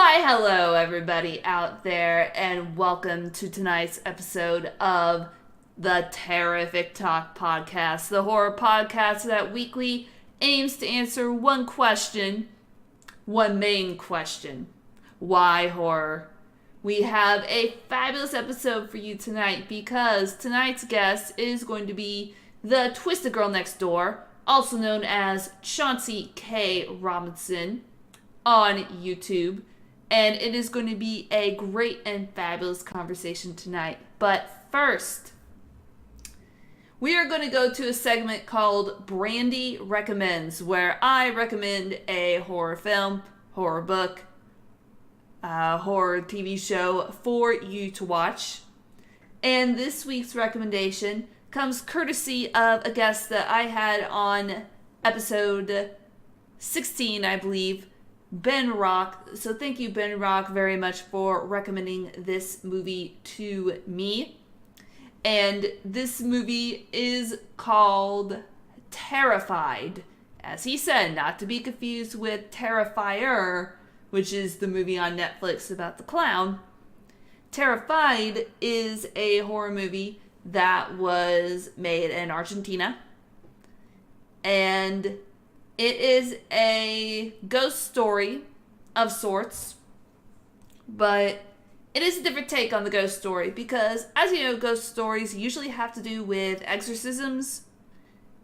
Why, hello, everybody out there, and welcome to tonight's episode of the Terrorific Talk podcast, the horror podcast that weekly aims to answer one question, one main question: why horror? We have a fabulous episode for you tonight because tonight's guest is going to be the Twisted Girl Next Door, also known as Chauncey K Robinson on YouTube. And it is going to be a great and fabulous conversation tonight. But first, we are going to go to a segment called Brandy Recommends, where I recommend a horror film, horror book, horror TV show for you to watch. And this week's recommendation comes courtesy of a guest that I had on episode 16, I believe, Ben Rock. So thank you, Ben Rock, very much for recommending this movie to me. And this movie is called Terrified. As he said, not to be confused with Terrifier, which is the movie on Netflix about the clown. Terrified is a horror movie that was made in Argentina. And it is a ghost story of sorts, but it is a different take on the ghost story because, as you know, ghost stories usually have to do with exorcisms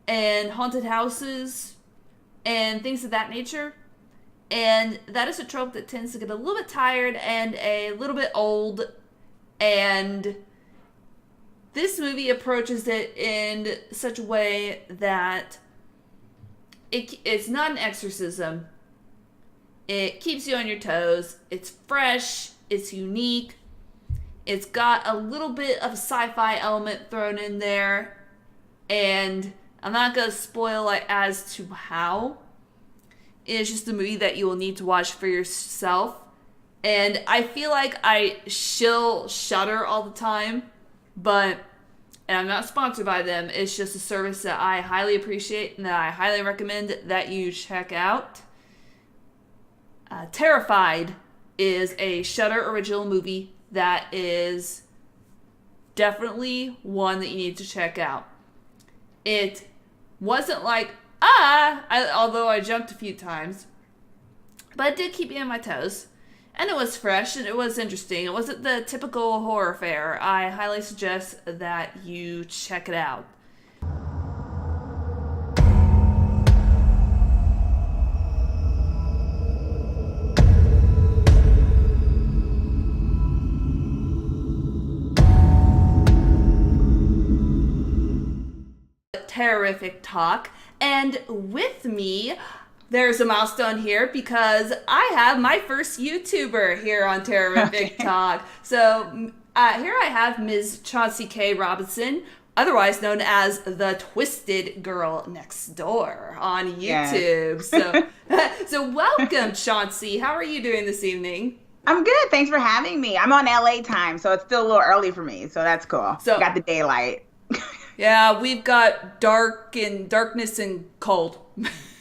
and haunted houses and things of that nature. And that is a trope that tends to get a little bit tired and a little bit old. And this movie approaches it in such a way that it's not an exorcism. It keeps you on your toes. It's fresh. It's unique. It's got a little bit of a sci-fi element thrown in there. And I'm not going to spoil it as to how. It's just a movie that you will need to watch for yourself. And I feel like I shill Shudder all the time. And I'm not sponsored by them. It's just a service that I highly appreciate and that I highly recommend that you check out. Terrified is a Shudder original movie that is definitely one that you need to check out. It wasn't like, although I jumped a few times, but it did keep me on my toes. And it was fresh, and it was interesting. It wasn't the typical horror fare. I highly suggest that you check it out. Terrorific Talk. And with me, there's a milestone here because I have my first YouTuber here on Terrorific Talk. So here I have Ms. Chauncey K Robinson, otherwise known as the Twisted Girl Next Door on YouTube. Yes. So welcome, Chauncey. How are you doing this evening? I'm good. Thanks for having me. I'm on LA time, so it's still a little early for me. So that's cool. So got the daylight. Yeah, we've got darkness and cold.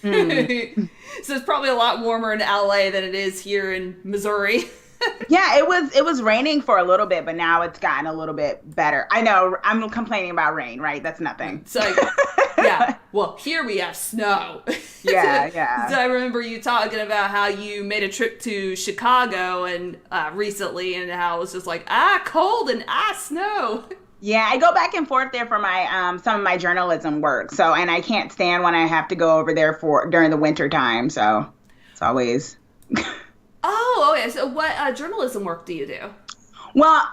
So it's probably a lot warmer in LA than it is here in Missouri. Yeah, it was raining for a little bit, but now it's gotten a little bit better. I know, I'm complaining about rain, right? That's nothing. So yeah, well, here we have snow. Yeah. So I remember you talking about how you made a trip to Chicago and recently, and how it was just like cold and snow. Yeah, I go back and forth there for my some of my journalism work. So, and I can't stand when I have to go over there during the winter time. So, it's always. Oh, okay. So, what journalism work do you do? Well,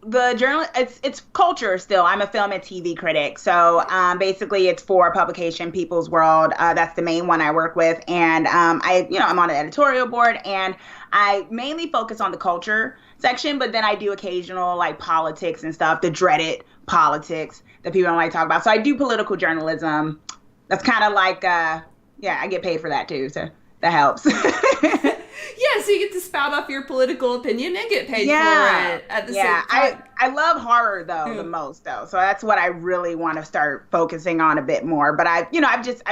it's culture still. I'm a film and TV critic. So, basically, it's for publication People's World. That's the main one I work with, and I'm on the editorial board, and I mainly focus on the culture section, but then I do occasional like politics and stuff, the dreaded politics that people don't like to talk about. So I do political journalism. That's kind of like, I get paid for that too. So that helps. Yeah, so you get to spout off your political opinion and get paid for it at the same time. I love horror though the most though, so that's what I really want to start focusing on a bit more. But I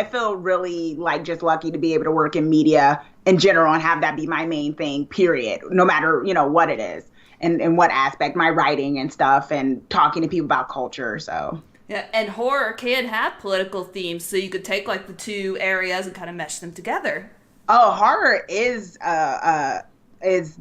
feel really like just lucky to be able to work in media in general and have that be my main thing. Period. No matter what it is and what aspect, my writing and stuff, and talking to people about culture. So. Yeah, and horror can have political themes, so you could take like the two areas and kind of mesh them together. Oh, horror is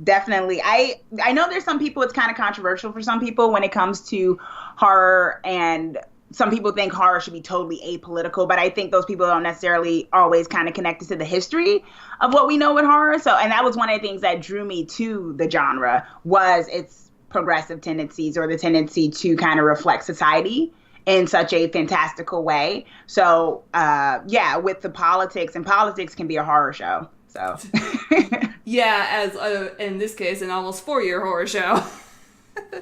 definitely. I know there's some people, it's kind of controversial for some people when it comes to horror, and some people think horror should be totally apolitical, but I think those people don't necessarily always kind of connect it to the history of what we know with horror. So, and that was one of the things that drew me to the genre, was its progressive tendencies, or the tendency to kind of reflect society in such a fantastical way. So, with the politics, and politics can be a horror show. So, yeah, as in this case, an almost 4-year horror show.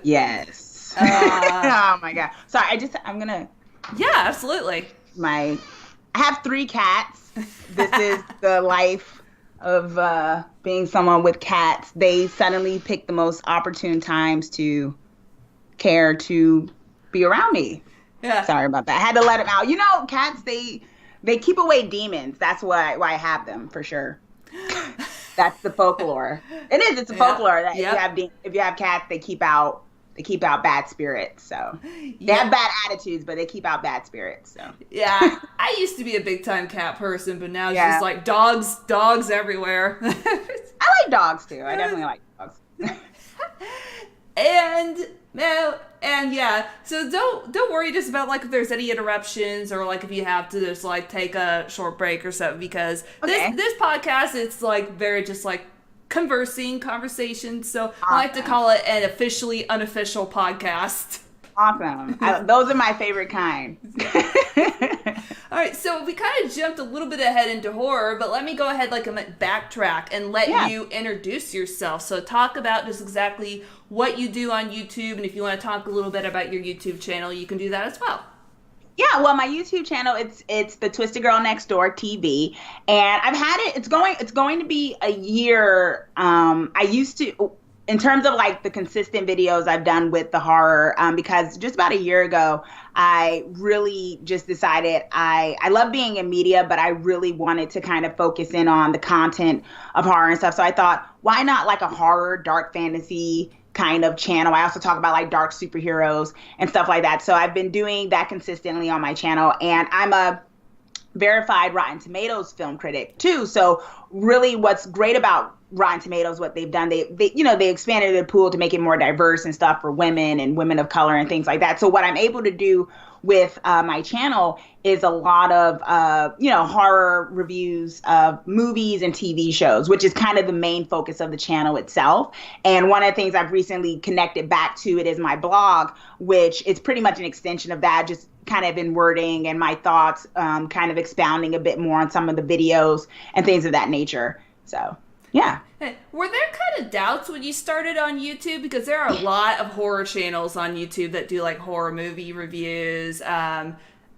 Yes. Oh my God. Sorry, I'm gonna. Yeah, absolutely. I have 3 cats. This is the life of being someone with cats. They suddenly pick the most opportune times to care to be around me. Yeah. Sorry about that. I had to let them out. Cats, they keep away demons. That's why I have them, for sure. That's the folklore. It is. It's a folklore that if you have cats, they keep out bad spirits. So they have bad attitudes, but they keep out bad spirits. So yeah, I used to be a big time cat person, but now it's just like dogs everywhere. I like dogs too. I definitely like dogs. So don't worry just about like if there's any interruptions, or like if you have to just like take a short break or something, because this podcast, it's like very just like conversation. So awesome. I like to call it an officially unofficial podcast. Awesome. Those are my favorite kind. All right, so we kind of jumped a little bit ahead into horror, but let me go ahead and backtrack and let you introduce yourself. So talk about just exactly what you do on YouTube, and if you want to talk a little bit about your YouTube channel, you can do that as well. Yeah, well, my YouTube channel, it's the Twisted Girl Next Door TV, and I've had it. It's going to be a year. I used to, in terms of like the consistent videos I've done with the horror, because just about a year ago, I really just decided I love being in media, but I really wanted to kind of focus in on the content of horror and stuff. So I thought, why not like a horror, dark fantasy kind of channel? I also talk about like dark superheroes and stuff like that. So I've been doing that consistently on my channel, and I'm a verified Rotten Tomatoes film critic too. So really what's great about Rotten Tomatoes, what they've done, they expanded the pool to make it more diverse and stuff for women and women of color and things like that. So what I'm able to do with my channel is a lot of horror reviews of movies and TV shows, which is kind of the main focus of the channel itself. And one of the things I've recently connected back to it is my blog, which is pretty much an extension of that, just kind of in wording and my thoughts, kind of expounding a bit more on some of the videos and things of that nature. So yeah. Were there kind of doubts when you started on YouTube? Because there are a lot of horror channels on YouTube that do like horror movie reviews and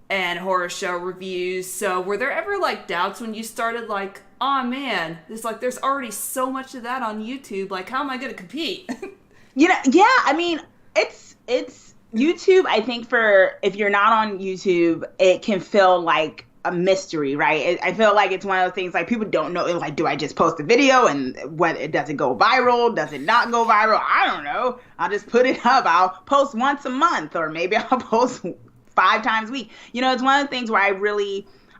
horror show reviews. So were there ever like doubts when you started, like, oh man, there's already so much of that on YouTube. Like, how am I going to compete? I mean, it's YouTube. I think if you're not on YouTube, it can feel like a mystery, right? I feel like it's one of those things like people don't know, like, do I just post a video and does it go viral? Does it not go viral? I don't know. I'll just put it up. I'll post once a month, or maybe I'll post 5 times a week. It's one of the things where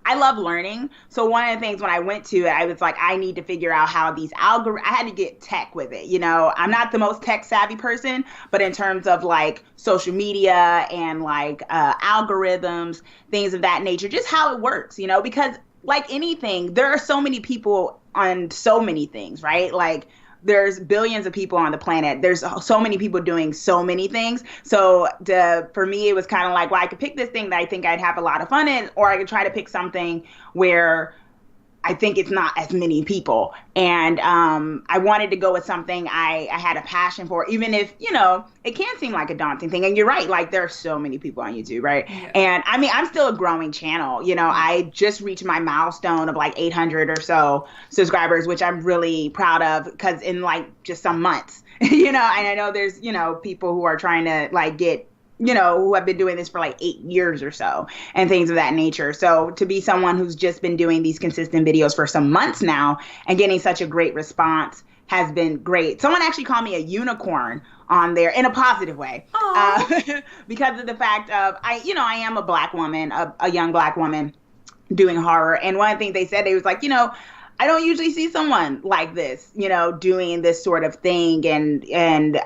I love learning. So one of the things when I went to it, I was like, I need to figure out how these I had to get tech with it. I'm not the most tech savvy person, but in terms of like social media and like algorithms, things of that nature, just how it works, because like anything, there are so many people on so many things, right? Like there's billions of people on the planet. There's so many people doing so many things. So for me, it was kind of like, well, I could pick this thing that I think I'd have a lot of fun in, or I could try to pick something where I think it's not as many people. And I wanted to go with something I had a passion for, even if, it can seem like a daunting thing. And you're right, like there are so many people on YouTube, right? Yeah. And I mean, I'm still a growing channel. I just reached my milestone of like 800 or so subscribers, which I'm really proud of, because in like just some months, and I know there's, people who are trying to like get, who have been doing this for like 8 years or so and things of that nature. So to be someone who's just been doing these consistent videos for some months now and getting such a great response has been great. Someone actually called me a unicorn on there in a positive way, because of the fact of I am a Black woman, a young Black woman doing horror. And one of the things they said, they was like, I don't usually see someone like this, doing this sort of thing, and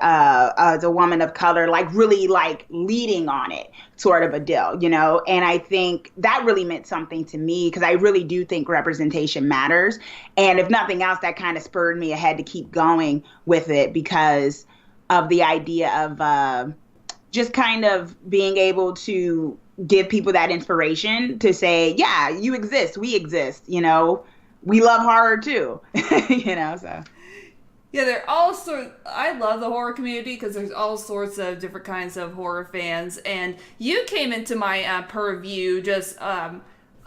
as a woman of color, like really like leading on it, sort of a deal, and I think that really meant something to me, because I really do think representation matters. And if nothing else, that kind of spurred me ahead to keep going with it, because of the idea of just kind of being able to give people that inspiration to say, yeah, you exist, we exist, we love horror too, so. Yeah, they're all I love the horror community because there's all sorts of different kinds of horror fans. And you came into my purview just on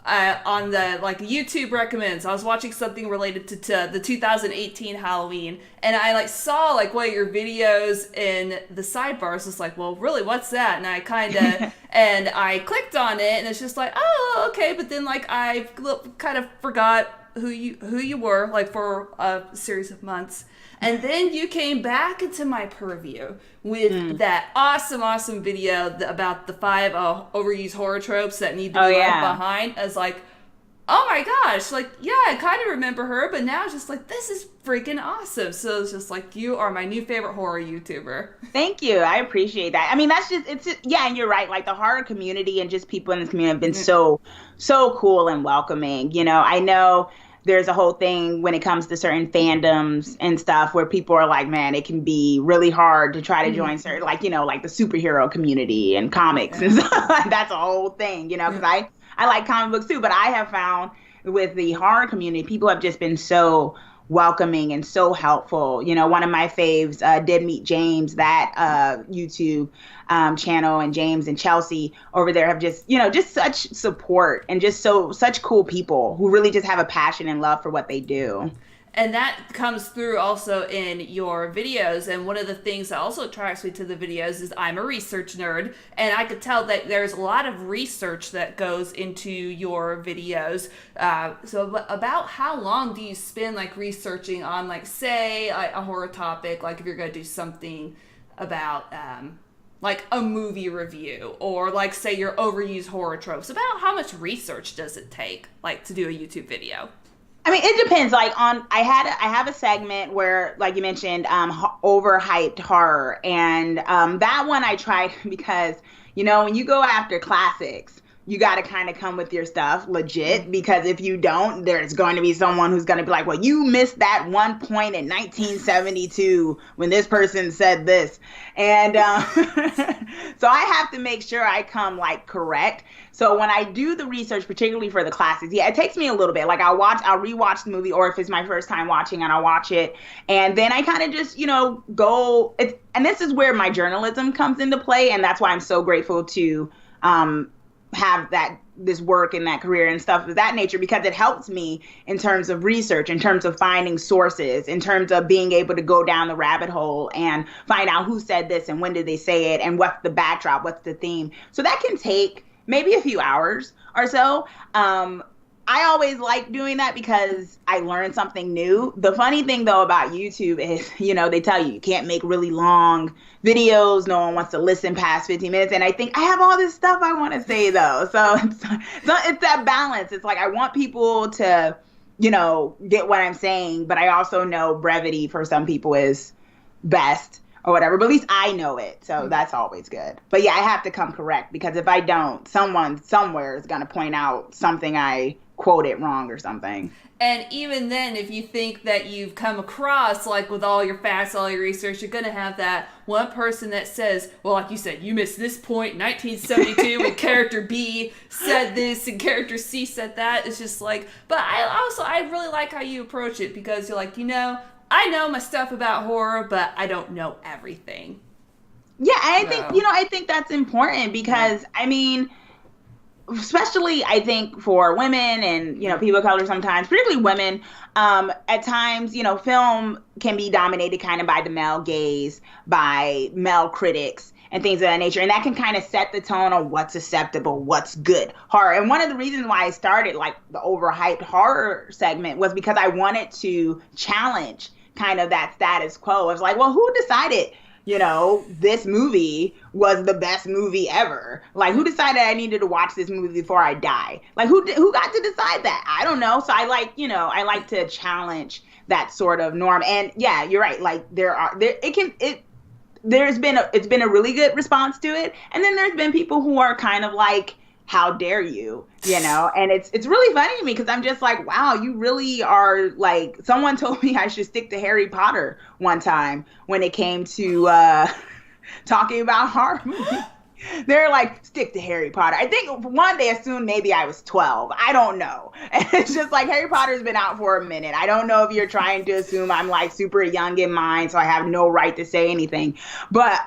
the like YouTube recommends. I was watching something related to the 2018 Halloween, and I like saw like one of your videos in the sidebars. It's like, well, really, what's that? And I kind of and I clicked on it, and it's just like, oh, okay. But then like I kind of forgot who you were, like, for a series of months. And then you came back into my purview with that awesome video about the 5 overused horror tropes that need to be left behind. I was like, oh my gosh, like, yeah, I kind of remember her, but now it's just like, this is freaking awesome. So it's just like, you are my new favorite horror YouTuber. Thank you. I appreciate that. I mean, and you're right. Like, the horror community and just people in this community have been so cool and welcoming. I know there's a whole thing when it comes to certain fandoms and stuff where people are like, man, it can be really hard to try to join certain, like, like the superhero community and comics and stuff. That's a whole thing, because I like comic books too, but I have found with the horror community, people have just been so welcoming and so helpful. One of my faves, Did Meet James, that YouTube channel, and James and Chelsea over there have just, just such support and just such cool people who really just have a passion and love for what they do. And that comes through also in your videos. And one of the things that also attracts me to the videos is I'm a research nerd. And I could tell that there's a lot of research that goes into your videos. So about how long do you spend like researching on, like, say, a horror topic, like if you're going to do something about like a movie review, or like, say, your overused horror tropes? About how much research does it take, like, to do a YouTube video? I mean, it depends. Like, I have a segment where, like you mentioned, overhyped horror, and that one I tried because, when you go after classics, you got to kind of come with your stuff legit, because if you don't, there's going to be someone who's going to be like, well, you missed that one point in 1972 when this person said this. And so I have to make sure I come like correct. So when I do the research, particularly for the classics, it takes me a little bit. Like, I'll rewatch the movie, or if it's my first time watching it, I'll watch it. And then I kind of just, go. And this is where my journalism comes into play. And that's why I'm so grateful to have this work and that career and stuff of that nature, because it helps me in terms of research, in terms of finding sources, in terms of being able to go down the rabbit hole and find out who said this and when did they say it and what's the backdrop, what's the theme. So that can take maybe a few hours or so. I always like doing that because I learned something new. The funny thing, though, about YouTube is, they tell you can't make really long videos. No one wants to listen past 15 minutes. And I think I have all this stuff I want to say, though. So it's that balance. It's like I want people to, get what I'm saying. But I also know brevity for some people is best or whatever. But at least I know it. So that's always good. But yeah, I have to come correct, because if I don't, someone somewhere is going to point out something I quote it wrong or something. And even then, if you think that you've come across, like with all your facts, all your research, you're going to have that one person that says, well, like you said, you missed this point in 1972 when character B said this and character C said that. It's just like, but I really like how you approach it, because you're like, I know my stuff about horror, but I don't know everything. Yeah, I think that's important, because, I mean, especially I think for women and, people of color sometimes, particularly women, at times, film can be dominated kind of by the male gaze, by male critics and things of that nature. And that can kind of set the tone on what's acceptable, what's good horror. And one of the reasons why I started like the Overhyped horror segment was because I wanted to challenge kind of that status quo. It's like, well, who decided this movie was the best movie ever? Like, who decided I needed to watch this movie before I die? Like, who got to decide that? I don't know. So I like to challenge that sort of norm. And yeah, you're right. Like, it's been a really good response to it. And then there's been people who are kind of like, how dare you, and it's really funny to me, because I'm just like, wow, you really are like, someone told me I should stick to Harry Potter one time when it came to talking about horror movies. They're like, stick to Harry Potter. I think one, they assumed maybe I was 12. I don't know. And it's just like, Harry Potter's been out for a minute. I don't know if you're trying to assume I'm like super young in mind, so I have no right to say anything. But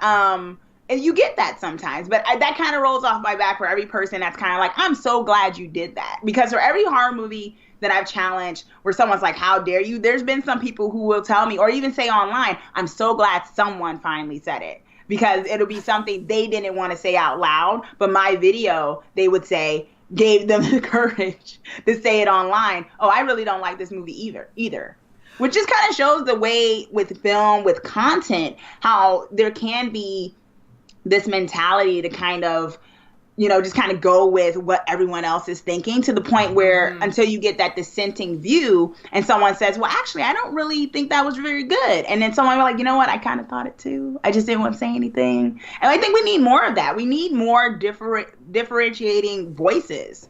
and you get that sometimes, but that kind of rolls off my back for every person that's kind of like, I'm so glad you did that. Because for every horror movie that I've challenged where someone's like, how dare you? There's been some people who will tell me, or even say online, I'm so glad someone finally said it. Because it'll be something they didn't want to say out loud, but my video, they would say, gave them the courage to say it online. Oh, I really don't like this movie either. Which just kind of shows the way with film, with content, how there can be this mentality to kind of, just kind of go with what everyone else is thinking, to the point where until you get that dissenting view and someone says, well, actually, I don't really think that was very good. And then someone will be like, you know what? I kind of thought it too. I just didn't want to say anything. And I think we need more of that. We need more differentiating voices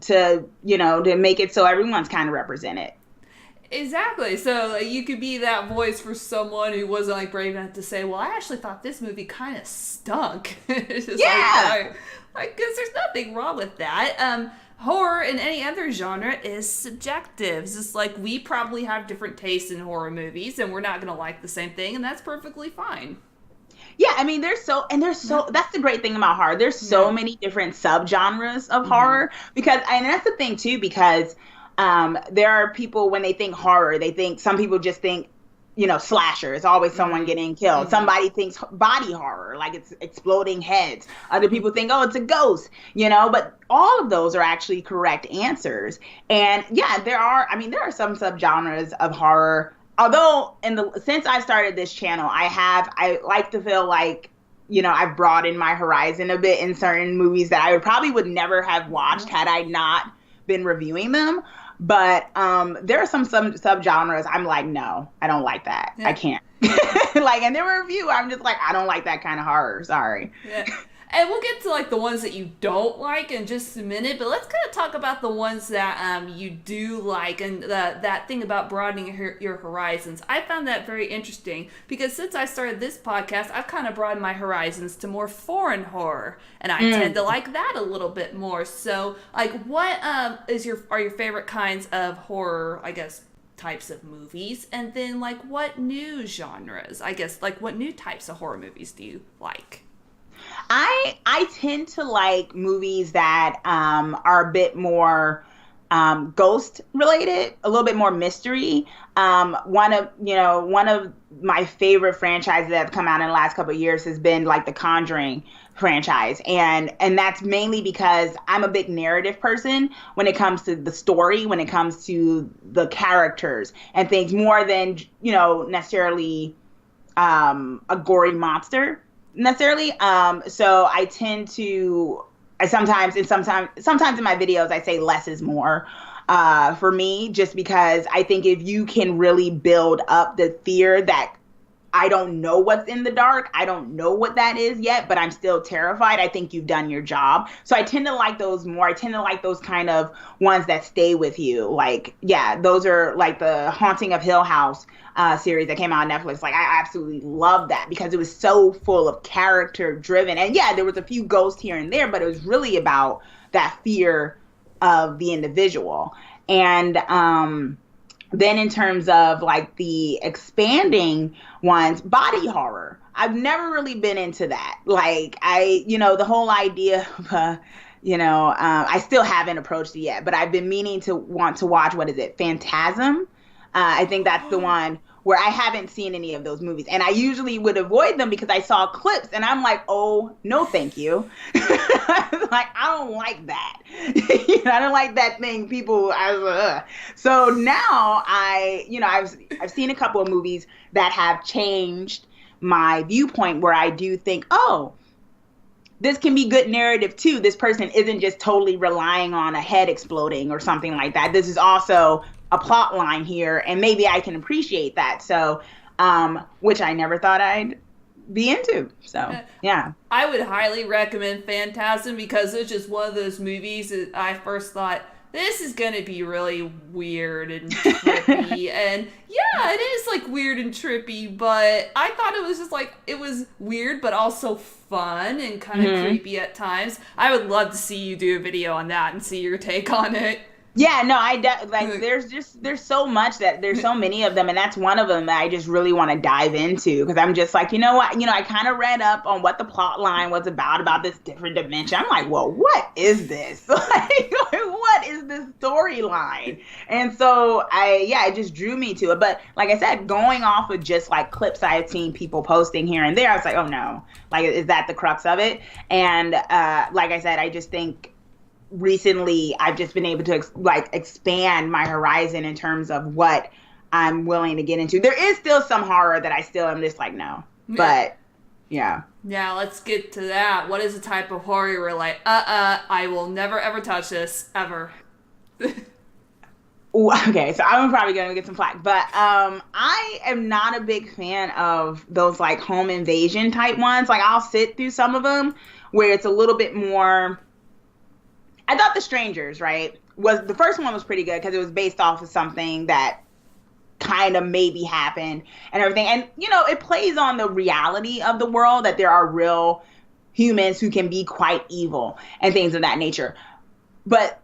to make it so everyone's kind of represented. Exactly. So you could be that voice for someone who wasn't like brave enough to say, well, I actually thought this movie kind of stunk. It's just I guess there's nothing wrong with that. Horror in any other genre is subjective. It's just like, we probably have different tastes in horror movies, and we're not going to like the same thing, and that's perfectly fine. Yeah, I mean, that's the great thing about horror. There's so many different subgenres of horror, and that's the thing too, because there are people, when they think horror, some people just think, slasher. It's always someone getting killed. Somebody thinks body horror, like it's exploding heads. Other people think, oh, it's a ghost, but all of those are actually correct answers. And yeah, there are some subgenres of horror. Although since I started this channel, I like to feel like, I've broadened my horizon a bit in certain movies that I would never have watched had I not been reviewing them. But there are some subgenres I'm like, no, I don't like that. Yeah. I can't. And there were a few I'm just like, I don't like that kind of horror. Sorry. Yeah. And we'll get to like the ones that you don't like in just a minute, but let's kind of talk about the ones that you do like, and that thing about broadening your horizons. I found that very interesting, because since I started this podcast, I've kind of broadened my horizons to more foreign horror, and I tend to like that a little bit more. So, like, what are your favorite kinds of horror, I guess, types of movies? And then, like, what new genres, I guess, like, what new types of horror movies do you like? I tend to like movies that are a bit more ghost related, a little bit more mystery. One of my favorite franchises that have come out in the last couple of years has been like the Conjuring franchise, and that's mainly because I'm a big narrative person when it comes to the story, when it comes to the characters and things, more than necessarily a gory monster necessarily. So I tend to, sometimes in my videos, I say less is more, for me, just because I think if you can really build up the fear that I don't know what's in the dark. I don't know what that is yet, but I'm still terrified. I think you've done your job. So I tend to like those more. I tend to like those kind of ones that stay with you. Like, yeah, those are like the Haunting of Hill House series that came out on Netflix. Like, I absolutely love that because it was so full of character driven. And yeah, there was a few ghosts here and there, but it was really about that fear of the individual. And then in terms of like the expanding ones, body horror. I've never really been into that. Like the whole idea of, I still haven't approached it yet, but I've been meaning to want to watch, what is it, Phantasm? I think that's the one where I haven't seen any of those movies. And I usually would avoid them because I saw clips and I'm like, oh, no, thank you. Like, I don't like that. I don't like that thing people, So now I've seen a couple of movies that have changed my viewpoint where I do think, oh, this can be good narrative too. This person isn't just totally relying on a head exploding or something like that. This is also a plot line here, and maybe I can appreciate that. So, which I never thought I'd be into. So, yeah. I would highly recommend Phantasm because it's just one of those movies that I first thought, this is going to be really weird and trippy. And yeah, it is like weird and trippy, but I thought it was just like, it was weird, but also fun and kind of creepy at times. I would love to see you do a video on that and see your take on it. Yeah, no, there's so much there's so many of them, and that's one of them that I just really want to dive into because I'm just like, you know what, I kind of read up on what the plot line was about this different dimension. I'm like, well, what is this? Like, what is this storyline? And so it just drew me to it. But like I said, going off of just like clips I had seen people posting here and there, I was like, oh no, like, is that the crux of it? And like I said, I just think recently I've just been able to expand my horizon in terms of what I'm willing to get into. There is still some horror that I still am just like, no. But yeah. Yeah, let's get to that. What is the type of horror you're like, I will never ever touch this ever? Okay, so I'm probably gonna get some flack, but I am not a big fan of those like home invasion type ones. Like, I'll sit through some of them where it's a little bit more. I thought The Strangers, right, was the first one was pretty good because it was based off of something that kind of maybe happened and everything. And, it plays on the reality of the world, that there are real humans who can be quite evil and things of that nature. But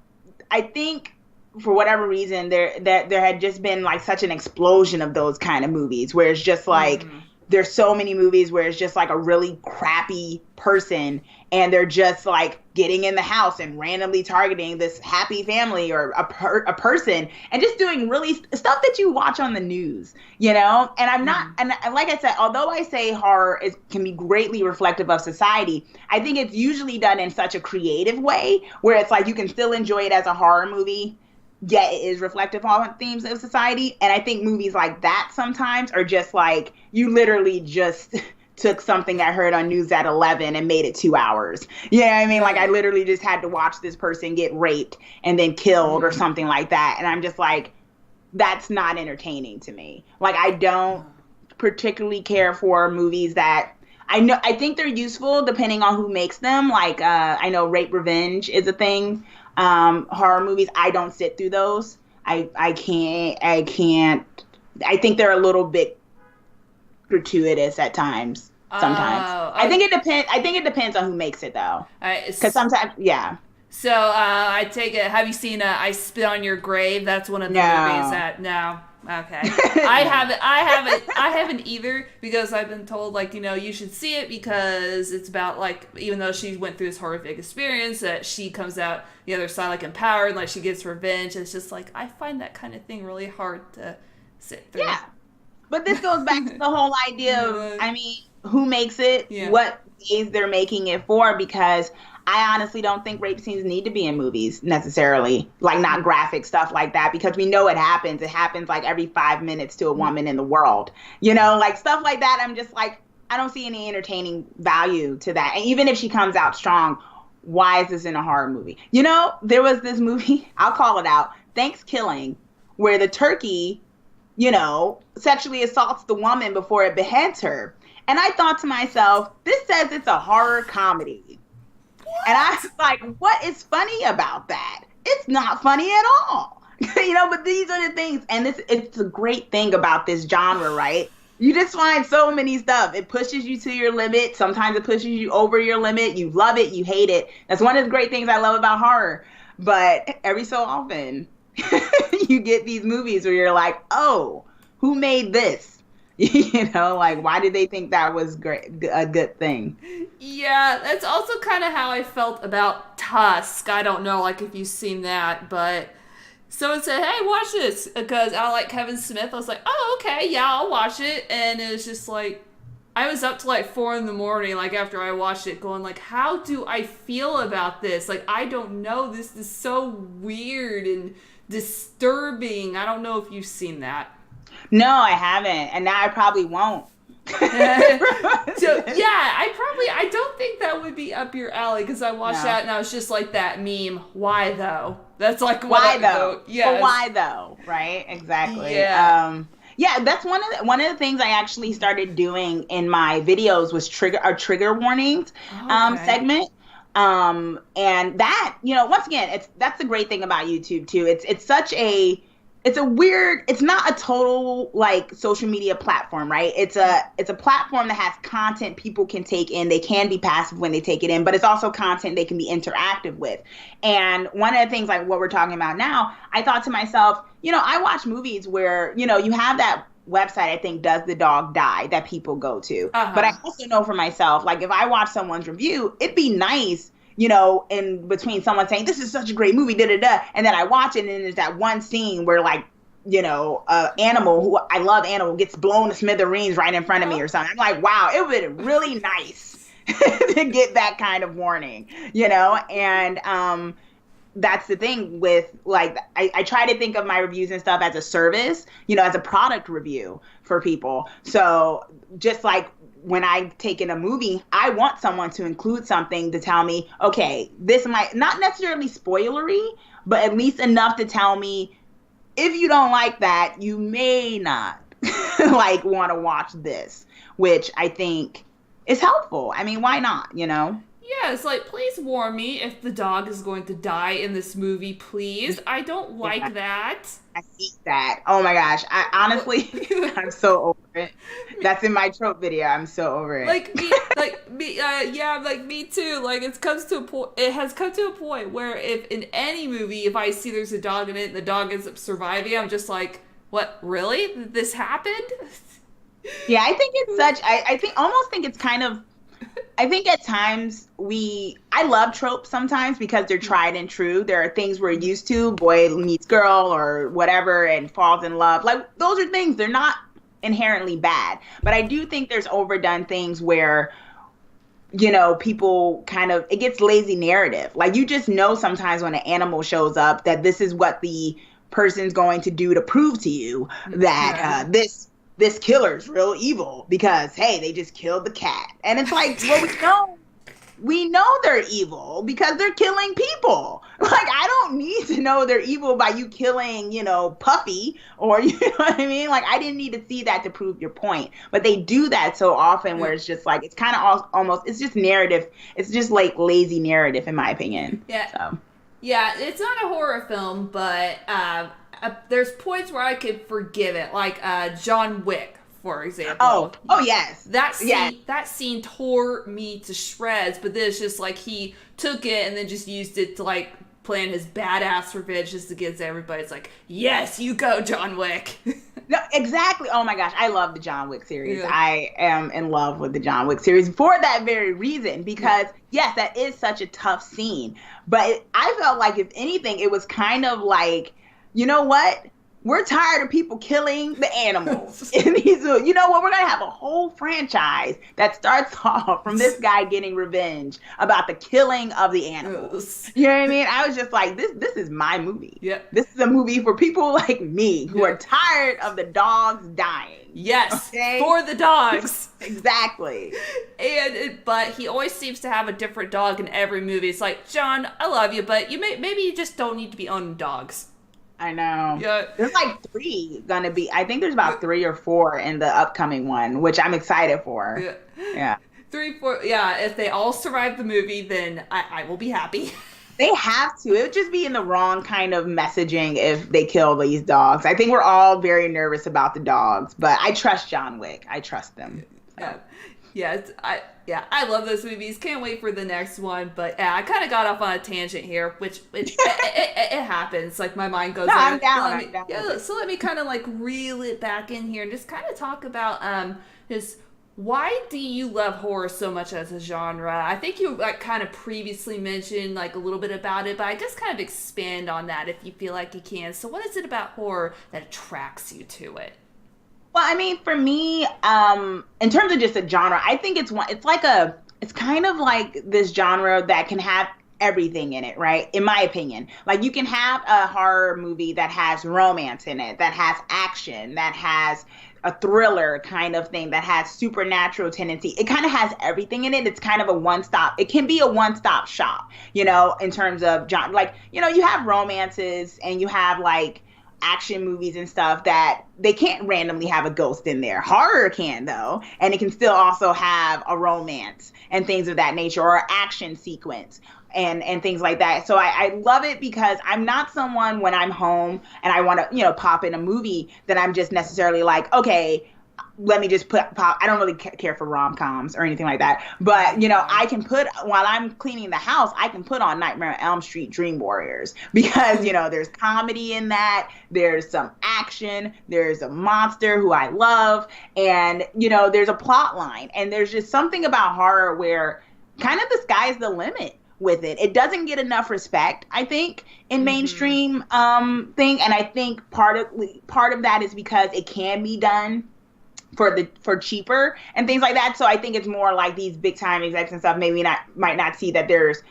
I think for whatever reason, there had just been like such an explosion of those kind of movies where it's just like, there's so many movies where it's just like a really crappy person and they're just like getting in the house and randomly targeting this happy family or a person and just doing really stuff that you watch on the news, And I'm not, and like I said, although I say horror can be greatly reflective of society, I think it's usually done in such a creative way where it's like you can still enjoy it as a horror movie, yet it is reflective on themes of society. And I think movies like that sometimes are just like, you literally just took something I heard on News at 11 and made it 2 hours. You know what I mean? Like, I literally just had to watch this person get raped and then killed or something like that. And I'm just like, that's not entertaining to me. Like, I don't particularly care for movies that I think they're useful depending on who makes them. Like, I know rape revenge is a thing. Horror movies, I don't sit through those. I can't. I think they're a little bit gratuitous at times. Sometimes. I think it depends. I think it depends on who makes it, though. Because sometimes, yeah. So I take it. Have you seen I Spit on Your Grave? That's one of the movies that no. Okay. I haven't either because I've been told you should see it because it's about even though she went through this horrific experience that she comes out the other side empowered and she gets revenge. And it's just I find that kind of thing really hard to sit through. Yeah. But this goes back to the whole idea of, who makes it, what days they're making it for, because I honestly don't think rape scenes need to be in movies necessarily, not graphic stuff like that, because we know it happens. It happens every 5 minutes to a woman in the world, stuff like that. I'm just I don't see any entertaining value to that. And even if she comes out strong, why is this in a horror movie? There was this movie, I'll call it out, Thanksgiving, where the turkey sexually assaults the woman before it beheads her. And I thought to myself, this says it's a horror comedy. What? And I was like, what is funny about that? It's not funny at all. But these are the things. And it's a great thing about this genre, right? You just find so many stuff. It pushes you to your limit. Sometimes it pushes you over your limit. You love it. You hate it. That's one of the great things I love about horror. But every so often, you get these movies where you're like, oh, who made this? Why did they think that was a good thing? Yeah, that's also kind of how I felt about Tusk. I don't know, if you've seen that, but someone said, hey, watch this, because I like Kevin Smith. I was like, oh, okay, yeah, I'll watch it. And it was just I was up to 4 a.m, after I watched it, going how do I feel about this? I don't know. This is so weird and disturbing. I don't know if you've seen that. No, I haven't, and now I probably won't. So yeah, I don't think that would be up your alley, because I watched that and I was just that meme. Why though? That's why though? Yeah. But why though? Right? Exactly. Yeah. Yeah, that's one of the things I actually started doing in my videos was trigger warnings segment. And that, once again, that's the great thing about YouTube too. It's not a total social media platform, right? It's a platform that has content people can take in. They can be passive when they take it in, but it's also content they can be interactive with. And one of the things what we're talking about now, I thought to myself, I watch movies where, you have that website, I think, Does the Dog Die, that people go to. Uh-huh. But I also know for myself, if I watch someone's review, it'd be nice, in between someone saying, this is such a great movie, da-da-da, and then I watch it, and then there's that one scene where, animal, who I love animal, gets blown to smithereens right in front of me or something. I'm like, wow, it would be really nice to get that kind of warning, and that's the thing with, I try to think of my reviews and stuff as a service, as a product review for people. So just when I take in a movie, I want someone to include something to tell me, okay, this might not necessarily spoilery, but at least enough to tell me, if you don't like that, you may not want to watch this, which I think is helpful. I mean, why not, Yeah, it's please warn me if the dog is going to die in this movie, please. I don't like that. I hate that. Oh my gosh. I honestly, I'm so over it. That's in my trope video. I'm so over it. Me too. It has come to a point where if in any movie, if I see there's a dog in it and the dog ends up surviving, I'm just what, really? This happened? Yeah, I think it's almost think it's kind of, I think at times I love tropes sometimes because they're tried and true. There are things we're used to, boy meets girl or whatever and falls in love. Those are things, they're not inherently bad. But I do think there's overdone things where, people kind of, it gets lazy narrative. You just know sometimes when an animal shows up that this is what the person's going to do to prove to you that this killer's real evil because, hey, they just killed the cat. And it's well, we know they're evil because they're killing people. I don't need to know they're evil by you killing, Puffy, or, you know what I mean? I didn't need to see that to prove your point. But they do that so often where it's just it's kind of almost, it's just narrative. It's just lazy narrative in my opinion. Yeah. So. Yeah, it's not a horror film, but there's points where I could forgive it, John Wick, for example. Oh yes. That scene tore me to shreds, but then it's just he took it and then just used it to plan his badass revenge just against everybody. It's yes, you go, John Wick. No, exactly. Oh my gosh, I love the John Wick series. Yeah. I am in love with the John Wick series for that very reason, because yes, that is such a tough scene. But I felt if anything, it was kind of you know what? We're tired of people killing the animals in these. You know what? We're going to have a whole franchise that starts off from this guy getting revenge about the killing of the animals. You know what I mean? I was just this is my movie. Yep. This is a movie for people like me who are tired of the dogs dying. Yes, okay? For the dogs. Exactly. But he always seems to have a different dog in every movie. It's John, I love you, but maybe you just don't need to be owning dogs. I know. Yeah. There's like three gonna be. I think there's about three or four in the upcoming one, which I'm excited for. Yeah. Yeah. 3, 4. Yeah. If they all survive the movie, then I will be happy. They have to. It would just be in the wrong kind of messaging if they kill these dogs. I think we're all very nervous about the dogs, but I trust John Wick. I trust them. So. I love those movies. Can't wait for the next one. But yeah, I kind of got off on a tangent here, which it happens. Like my mind goes. No, there. I'm down. So let me kind of like reel it back in here and just kind of talk about just why do you love horror so much as a genre? I think you like kind of previously mentioned like a little bit about it, but I guess kind of expand on that if you feel like you can. So what is it about horror that attracts you to it? Well, I mean, for me, in terms of just a genre, I think it's kind of like this genre that can have everything in it, right? In my opinion, like you can have a horror movie that has romance in it, that has action, that has a thriller kind of thing, that has supernatural tendency. It kind of has everything in it. It's kind of it can be a one-stop shop, in terms of genre. Like, you have romances and you have like action movies and stuff that they can't randomly have a ghost in there. Horror can though, and it can still also have a romance and things of that nature, or an action sequence and things like that. So I love it because I'm not someone when I'm home and I want to, pop in a movie that I'm just necessarily like, okay, let me just pop. I don't really care for rom-coms or anything like that. But, I can while I'm cleaning the house, I can put on Nightmare on Elm Street Dream Warriors because, there's comedy in that. There's some action. There's a monster who I love. And, there's a plot line. And there's just something about horror where kind of the sky's the limit with it. It doesn't get enough respect, I think, in mainstream thing. And I think part of that is because it can be done for cheaper and things like that. So I think it's more like these big time execs and stuff might not see that there's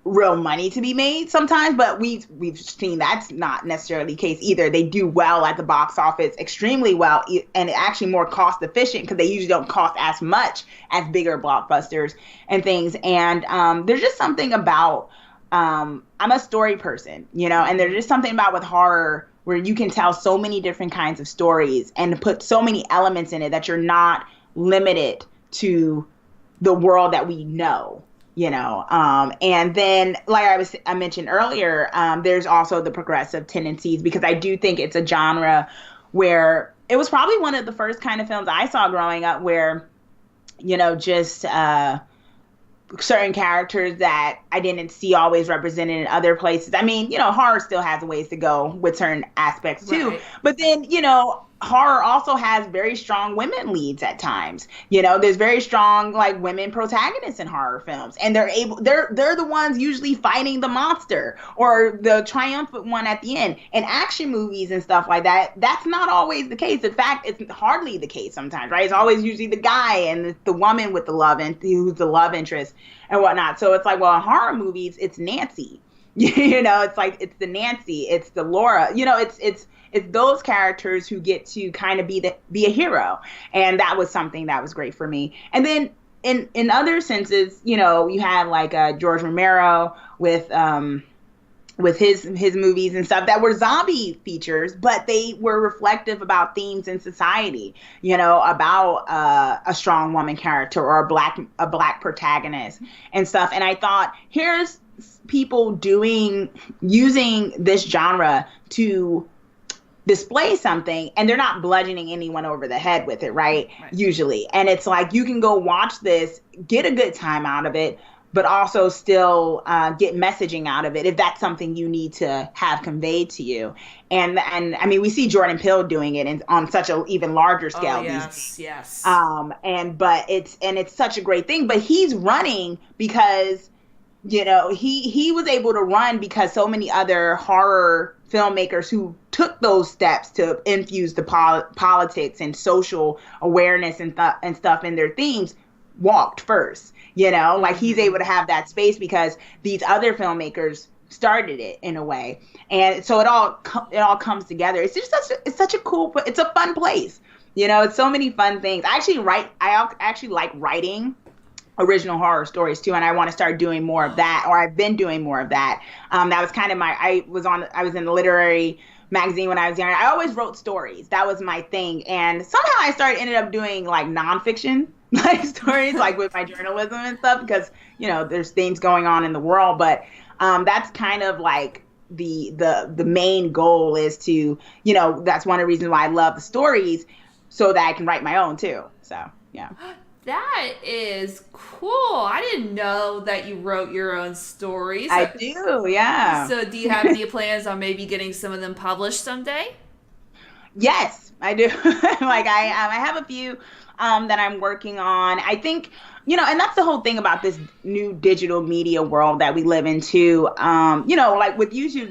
real money to be made sometimes, but we've seen that's not necessarily the case either. They do well at the box office, extremely well, and actually more cost efficient because they usually don't cost as much as bigger blockbusters and things. And there's just something about I'm a story person, and there's just something about with horror where you can tell so many different kinds of stories and put so many elements in it that you're not limited to the world that we know. And then like I mentioned earlier, there's also the progressive tendencies because I do think it's a genre where it was probably one of the first kind of films I saw growing up where, just certain characters that I didn't see always represented in other places. I mean, horror still has ways to go with certain aspects too, right. But then, horror also has very strong women leads at times. There's very strong like women protagonists in horror films, and they're the ones usually fighting the monster or the triumphant one at the end. In action movies and stuff like that, that's not always the case. In fact, it's hardly the case sometimes, right? It's always usually the guy and the woman with the love and who's the love interest and whatnot. So it's like, well, in horror movies, it's Nancy. It's like it's the Nancy, it's the Laura. It's those characters who get to kind of be a hero. And that was something that was great for me. And then in other senses, you had like George Romero with his movies and stuff that were zombie features, but they were reflective about themes in society, about a strong woman character or a black protagonist and stuff. And I thought, here's people using this genre to display something, and they're not bludgeoning anyone over the head with it, right? Usually. And it's like, you can go watch this, get a good time out of it, but also still get messaging out of it if that's something you need to have conveyed to you. And I mean, we see Jordan Peele doing it on such an even larger scale. Oh, yes. And it's such a great thing, but he's running because he was able to run because so many other horror filmmakers who took those steps to infuse the politics and social awareness and stuff in their themes walked first. Like he's able to have that space because these other filmmakers started it in a way, and so it all comes together. It's just such a cool. It's a fun place. It's so many fun things. I actually like writing original horror stories too, and I want to start doing more of that, or I've been doing more of that. That was kind of I was in the literary magazine when I was younger. I always wrote stories. That was my thing, and somehow I ended up doing like nonfiction like stories, like with my journalism and stuff, because there's things going on in the world. But that's kind of like the main goal is to that's one of the reasons why I love the stories, so that I can write my own too. So yeah. That is cool. I didn't know that you wrote your own stories. I do, yeah. So do you have any plans on maybe getting some of them published someday? Yes, I do. Like I have a few that I'm working on. I think, and that's the whole thing about this new digital media world that we live in too. Like with YouTube,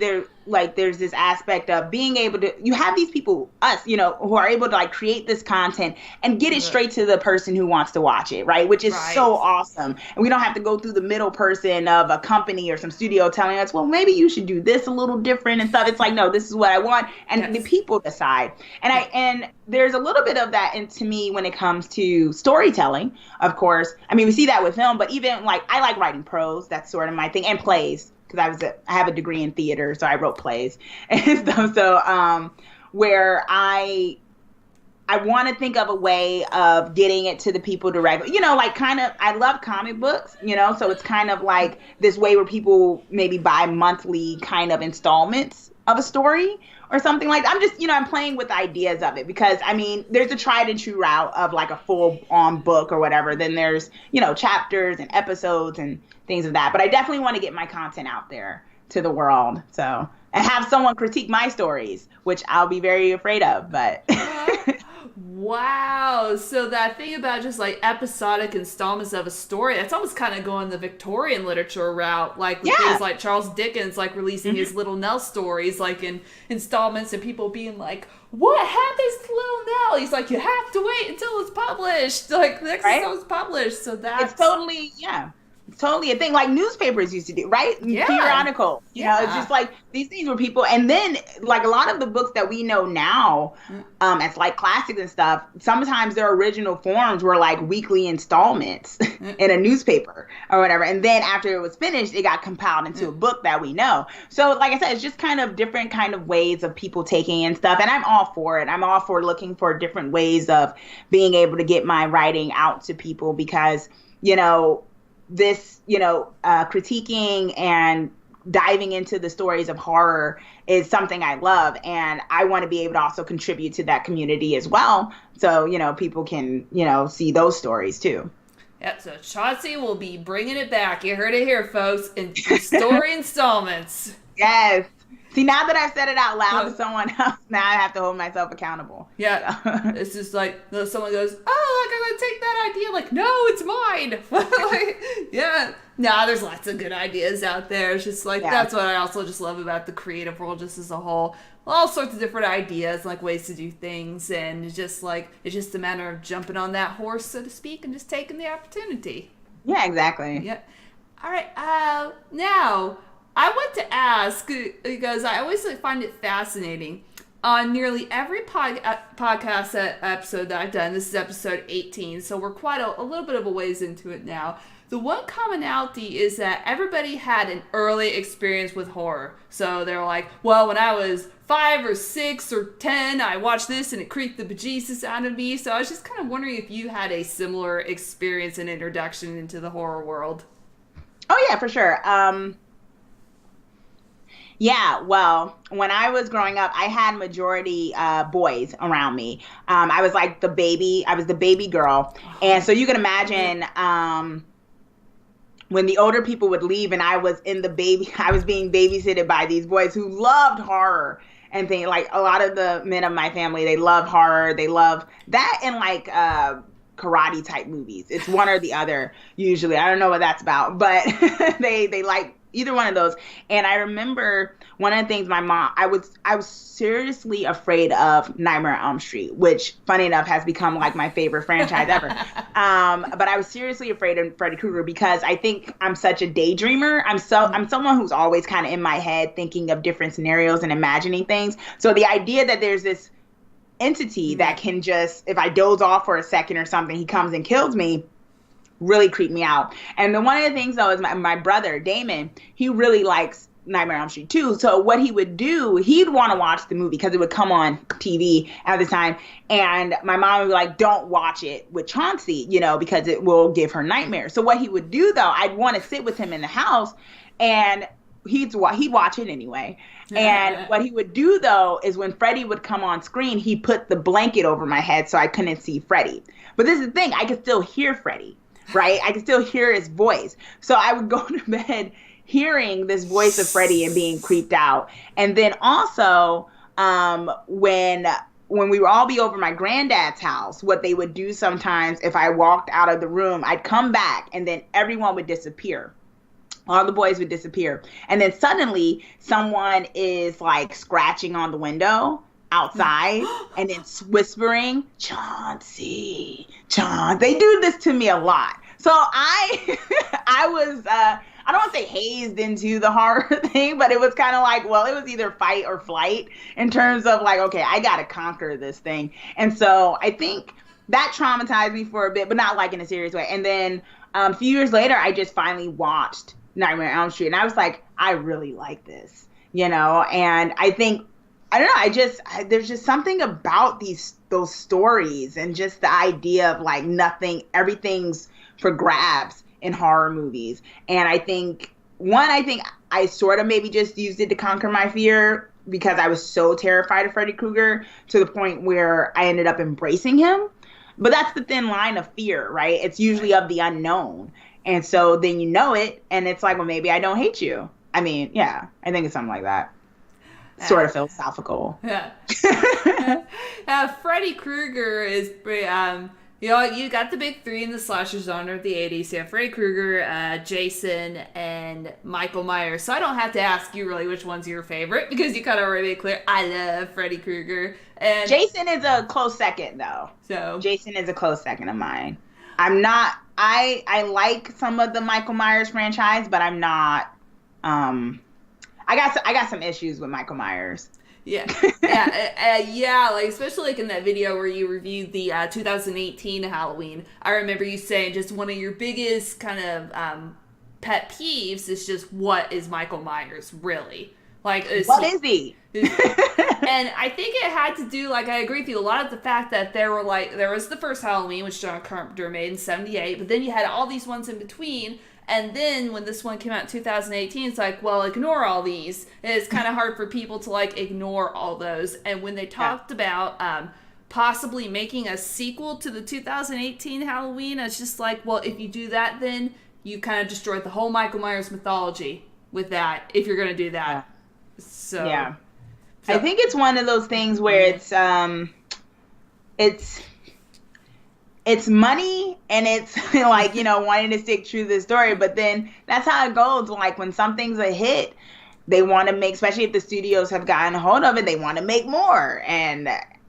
there's this aspect of being able to, you have these people, us, who are able to like create this content and get it straight to the person who wants to watch it, right? Which is so awesome. And we don't have to go through the middle person of a company or some studio telling us, well, maybe you should do this a little different and stuff. It's like, no, this is what I want. And the people decide. And there's a little bit of that to me when it comes to storytelling, of course. I mean, we see that with film, but even like, I like writing prose. That's sort of my thing, and plays. Because I have a degree in theater, so I wrote plays and stuff. So where I want to think of a way of getting it to the people directly. Like kind of, I love comic books, so it's kind of like this way where people maybe buy monthly kind of installments of a story or something like that. I'm just, I'm playing with ideas of it, because I mean, there's a tried and true route of like a full on book or whatever. Then there's, chapters and episodes and things of that. But I definitely want to get my content out there to the world. So, and have someone critique my stories, which I'll be very afraid of, but. Wow. So that thing about just like episodic installments of a story, that's almost kind of going the Victorian literature route, like with things like Charles Dickens, like releasing his Little Nell stories, like in installments, and people being like, what happens to Little Nell? He's like, you have to wait until it's published. Like the next episode's published. So that's totally a thing, like newspapers used to do, right? Periodicals. It's just like these things where people, and then like a lot of the books that we know now, as like classics and stuff, sometimes their original forms were like weekly installments in a newspaper or whatever. And then after it was finished, it got compiled into a book that we know. So like I said, it's just kind of different kind of ways of people taking in stuff. And I'm all for it. I'm all for looking for different ways of being able to get my writing out to people, because, this, critiquing and diving into the stories of horror is something I love. And I want to be able to also contribute to that community as well. So, people can, see those stories too. Yep, so Chauncey will be bringing it back. You heard it here, folks, in story installments. Yes. See, now that I've said it out loud to someone else, now I have to hold myself accountable. Yeah. So. It's just like, someone goes, oh, I'm going to take that idea. Like, no, it's mine. Like, yeah. No, there's lots of good ideas out there. It's just like, that's what I also just love about the creative world just as a whole. All sorts of different ideas, like ways to do things. And it's just like, it's just a matter of jumping on that horse, so to speak, and just taking the opportunity. Yeah, exactly. Yeah. All right. Now, I want to ask, because I always find it fascinating, on nearly every podcast episode that I've done, this is episode 18, so we're quite a little bit of a ways into it now, the one commonality is that everybody had an early experience with horror. So they're like, well, when I was 5 or 6 or 10, I watched this and it creeped the bejesus out of me. So I was just kind of wondering if you had a similar experience and introduction into the horror world. Oh, yeah, for sure. Yeah, well, when I was growing up, I had majority boys around me. I was like the baby. I was the baby girl. And so you can imagine when the older people would leave and I was being babysitted by these boys who loved horror and things. Like a lot of the men of my family, they love horror. They love that and like karate type movies. It's one or the other usually. I don't know what that's about, but they like either one of those. And I remember one of the things my mom, I was seriously afraid of Nightmare on Elm Street, which funny enough has become like my favorite franchise ever. But I was seriously afraid of Freddy Krueger because I think I'm such a daydreamer. I'm someone who's always kind of in my head thinking of different scenarios and imagining things. So the idea that there's this entity that can just, if I doze off for a second or something, he comes and kills me, really creeped me out. And then one of the things though is my brother Damon, he really likes Nightmare on Elm Street too. So what he would do, he'd want to watch the movie because it would come on TV at the time. And my mom would be like, don't watch it with Chauncey, you know, because it will give her nightmares. So what he would do though, I'd want to sit with him in the house and he'd watch it anyway. And what he would do though is when Freddy would come on screen, he put the blanket over my head so I couldn't see Freddy. But this is the thing, I could still hear Freddy, right? I could still hear his voice. So I would go to bed hearing this voice of Freddy and being creeped out. And then also, when we would all be over my granddad's house, what they would do sometimes if I walked out of the room, I'd come back and then everyone would disappear. All the boys would disappear. And then suddenly someone is like scratching on the window outside and then whispering, Chauncey, Chauncey. They do this to me a lot. So I was, I don't want to say hazed into the horror thing, but it was kind of like, well, it was either fight or flight in terms of like, okay, I got to conquer this thing. And so I think that traumatized me for a bit, but not like in a serious way. And then a few years later, I just finally watched Nightmare on Elm Street. And I was like, I really like this, you know? And I think, I don't know, there's just something about those stories and just the idea of like everything's for grabs in horror movies. And I think I sort of maybe just used it to conquer my fear because I was so terrified of Freddy Krueger to the point where I ended up embracing him. But that's the thin line of fear, right? It's usually of the unknown. And so then you know it, and it's like, well, maybe I don't hate you. I mean, yeah, I think it's something like that. Sort of philosophical. Yeah. Freddy Krueger is pretty, you know, you got the big three in the slasher genre of the 80s. You have Freddy Krueger, Jason, and Michael Myers. So I don't have to ask you really which one's your favorite because you kind of already made it clear. I love Freddy Krueger. And Jason is a close second, though. So Jason is a close second of mine. I'm not. I like some of the Michael Myers franchise, but I'm not. I got some issues with Michael Myers. Yeah, yeah, like especially like in that video where you reviewed the 2018 Halloween. I remember you saying just one of your biggest kind of pet peeves is just what is Michael Myers really? Like, what is he? And I think it had to do, like, I agree with you, a lot of the fact that there was the first Halloween, which John Carpenter made in 78, but then you had all these ones in between, and then when this one came out in 2018, it's like, well, ignore all these. It's kind of hard for people to, like, ignore all those. And when they talked about possibly making a sequel to the 2018 Halloween, it's just like, well, if you do that, then you kind of destroyed the whole Michael Myers mythology with that, if you're going to do that. Yeah. So yeah, I think it's one of those things where it's money and it's like, you know, wanting to stick true to the story, but then that's how it goes. Like when something's a hit, they want to make, especially if the studios have gotten a hold of it, they want to make more, and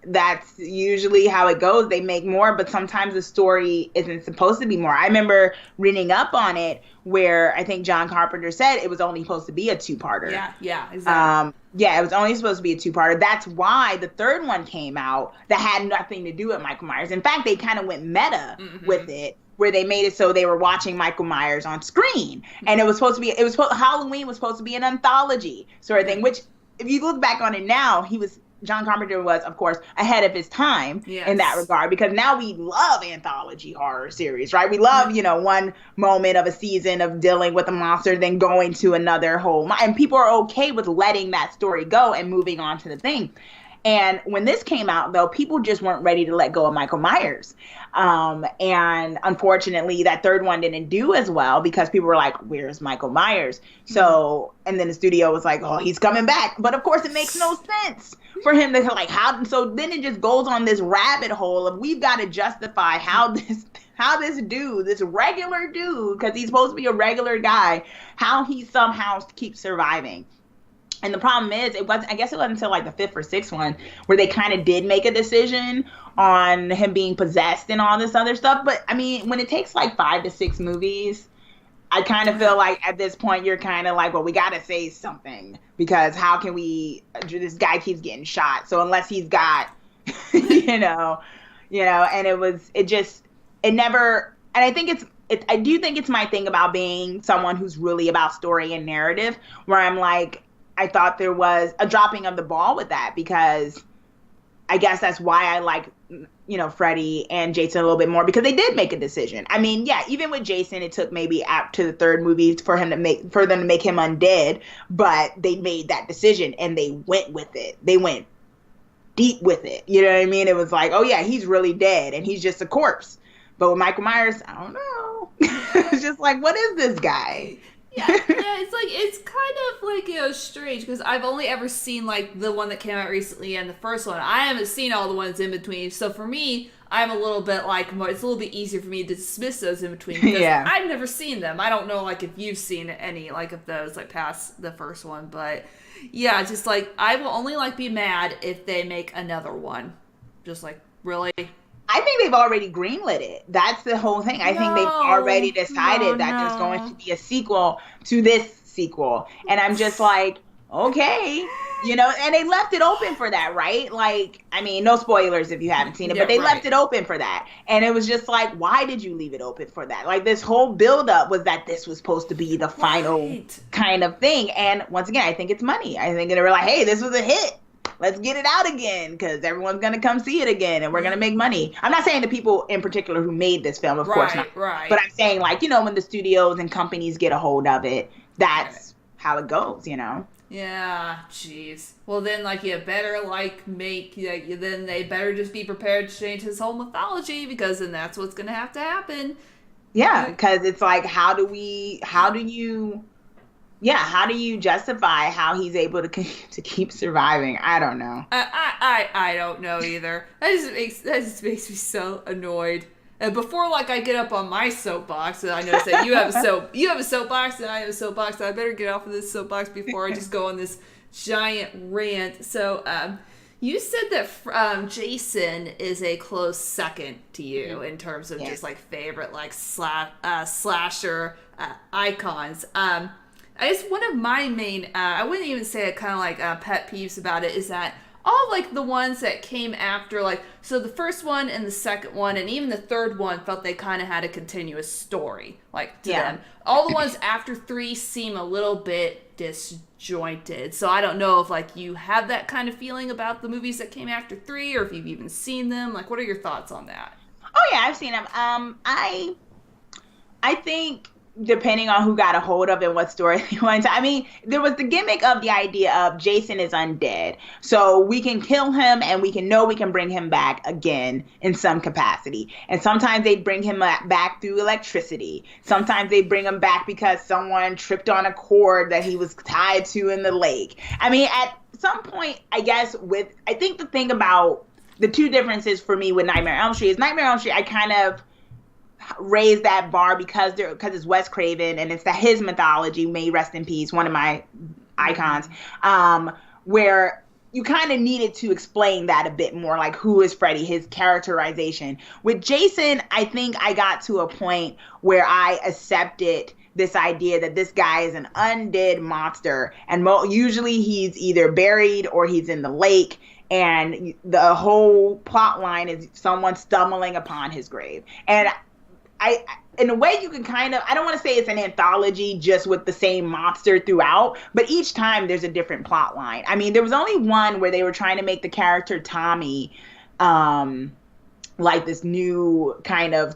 that's usually how it goes. They make more, but sometimes the story isn't supposed to be more. I remember reading up on it where I think John Carpenter said it was only supposed to be a two-parter. Yeah, exactly. It was only supposed to be a two-parter. That's why the third one came out that had nothing to do with Michael Myers. In fact, they kind of went meta with it, where they made it so they were watching Michael Myers on screen. And it was supposed to be, Halloween was supposed to be an anthology sort of thing, which if you look back on it now, John Carpenter was, of course, ahead of his time in that regard, because now we love anthology horror series, right? We love, you know, one moment of a season of dealing with a monster, then going to another and people are okay with letting that story go and moving on to the thing. And when this came out, though, people just weren't ready to let go of Michael Myers. And unfortunately, that third one didn't do as well because people were like, where's Michael Myers? So, and then the studio was like, oh, he's coming back. But of course, it makes no sense for him to like, how? So then it just goes on this rabbit hole of we've got to justify how this dude, this regular dude, because he's supposed to be a regular guy, how he somehow keeps surviving. And the problem is, I guess it wasn't until like the fifth or sixth one where they kind of did make a decision on him being possessed and all this other stuff. But I mean, when it takes like 5 to 6 movies, I kind of feel like at this point you're kind of like, well, we got to say something, because how can this guy keeps getting shot. So unless he's got, you know, and it never, and I think I do think it's my thing about being someone who's really about story and narrative, where I'm like, I thought there was a dropping of the ball with that, because I guess that's why I like, Freddy and Jason a little bit more, because they did make a decision. I mean, yeah, even with Jason, it took maybe up to the third movie for them to make him undead, but they made that decision and they went with it. They went deep with it. You know what I mean? It was like, oh yeah, he's really dead and he's just a corpse. But with Michael Myers, I don't know. It's just like, what is this guy? Yeah, it's kind of like, strange, because I've only ever seen like the one that came out recently and the first one. I haven't seen all the ones in between. So for me, I'm a little bit like, it's a little bit easier for me to dismiss those in between, because I've never seen them. I don't know like if you've seen any like of those like past the first one, but yeah, just like I will only like be mad if they make another one. Just like, really? I think they've already greenlit it. That's the whole thing. I think they've already decided that there's going to be a sequel to this sequel. And I'm just like, okay. And they left it open for that, right? Like, I mean, no spoilers if you haven't seen it, but they left it open for that. And it was just like, why did you leave it open for that? Like, this whole buildup was that this was supposed to be the final kind of thing. And once again, I think it's money. I think they were like, hey, this was a hit. Let's get it out again, because everyone's going to come see it again and we're going to make money. I'm not saying the people in particular who made this film, of course not. Right. But I'm saying, like, when the studios and companies get a hold of it, that's how it goes, Yeah, jeez. Well, then, like, you better, like, then they better just be prepared to change his whole mythology, because then that's what's going to happen. Yeah, because it's like, how do you justify how he's able to keep surviving? I don't know. I don't know either. That just makes me so annoyed. And before like I get up on my soapbox, and I notice that you have a soapbox and I have a soapbox, and I better get off of this soapbox before I just go on this giant rant. So you said that Jason is a close second to you in terms of just like favorite like slasher icons. I guess one of my main, I wouldn't even say it, kind of like pet peeves about it, is that all like the ones that came after, like, so the first one and the second one and even the third one felt they kind of had a continuous story, like, to them. All the ones after 3 seem a little bit disjointed. So I don't know if like you have that kind of feeling about the movies that came after 3, or if you've even seen them. Like, what are your thoughts on that? Oh yeah, I've seen them. I think, depending on who got a hold of it and what story they went to. I mean, there was the gimmick of the idea of Jason is undead. So we can kill him and we can bring him back again in some capacity. And sometimes they bring him back through electricity. Sometimes they bring him back because someone tripped on a cord that he was tied to in the lake. I mean, at some point, I guess I think the thing about the two differences for me with Nightmare on Elm Street is Nightmare on Elm Street, I kind of raise that bar because it's Wes Craven and it's his mythology, may rest in peace, one of my icons, where you kind of needed to explain that a bit more, like who is Freddy, his characterization. With Jason, I think I got to a point where I accepted this idea that this guy is an undead monster, and usually he's either buried or he's in the lake, and the whole plot line is someone stumbling upon his grave. And in a way, you can kind of, I don't want to say it's an anthology just with the same monster throughout, but each time there's a different plot line. I mean, there was only one where they were trying to make the character Tommy, like this new kind of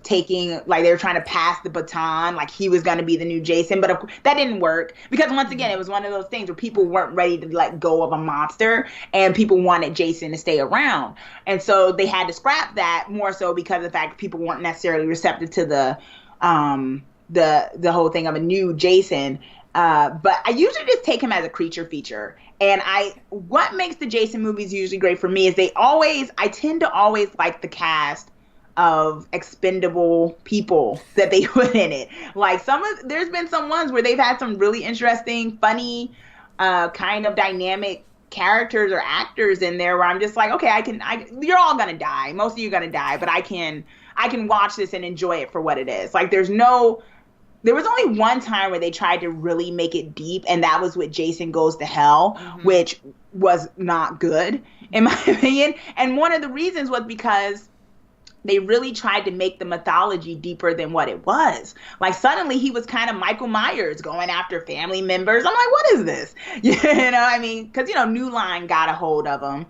like they were trying to pass the baton, like he was going to be the new Jason, but that didn't work because once again, it was one of those things where people weren't ready to let go of a monster and people wanted Jason to stay around. And so they had to scrap that more so because of the fact that people weren't necessarily receptive to the whole thing of a new Jason. But I usually just take him as a creature feature. And what makes the Jason movies usually great for me is I tend to always like the cast of expendable people that they put in it. Like there's been some ones where they've had some really interesting, funny, kind of dynamic characters or actors in there where I'm just like, okay, you're all gonna die. Most of you are gonna die, but I can watch this and enjoy it for what it is. Like there was only one time where they tried to really make it deep, and that was with Jason Goes to Hell, which was not good, in my opinion. And one of the reasons was because they really tried to make the mythology deeper than what it was. Like suddenly he was kind of Michael Myers going after family members. I'm like, what is this? You know, I mean, because, you know, New Line got a hold of him.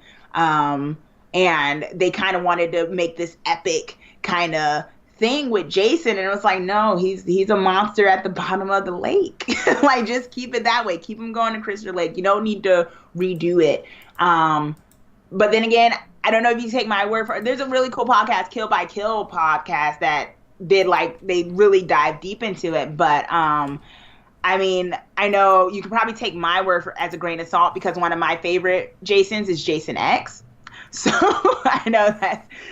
And they kind of wanted to make this epic kind of thing with Jason. And it was like, no, he's a monster at the bottom of the lake. Like, just keep it that way. Keep him going to Crystal Lake. You don't need to redo it. But then again, I don't know if you take my word for it. There's a really cool podcast, Kill by Kill podcast, that did they really dive deep into it. But I mean, I know you can probably take my word as a grain of salt, because one of my favorite Jasons is Jason X. So I know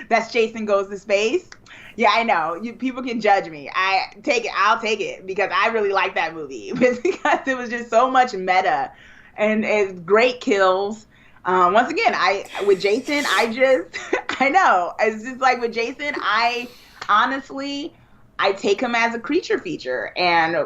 that's Jason Goes to Space. Yeah, I know. People can judge me. I'll take it because I really like that movie. Because it was just so much meta and it's great kills. Once again, with Jason, I know. It's just like with Jason, honestly, I take him as a creature feature and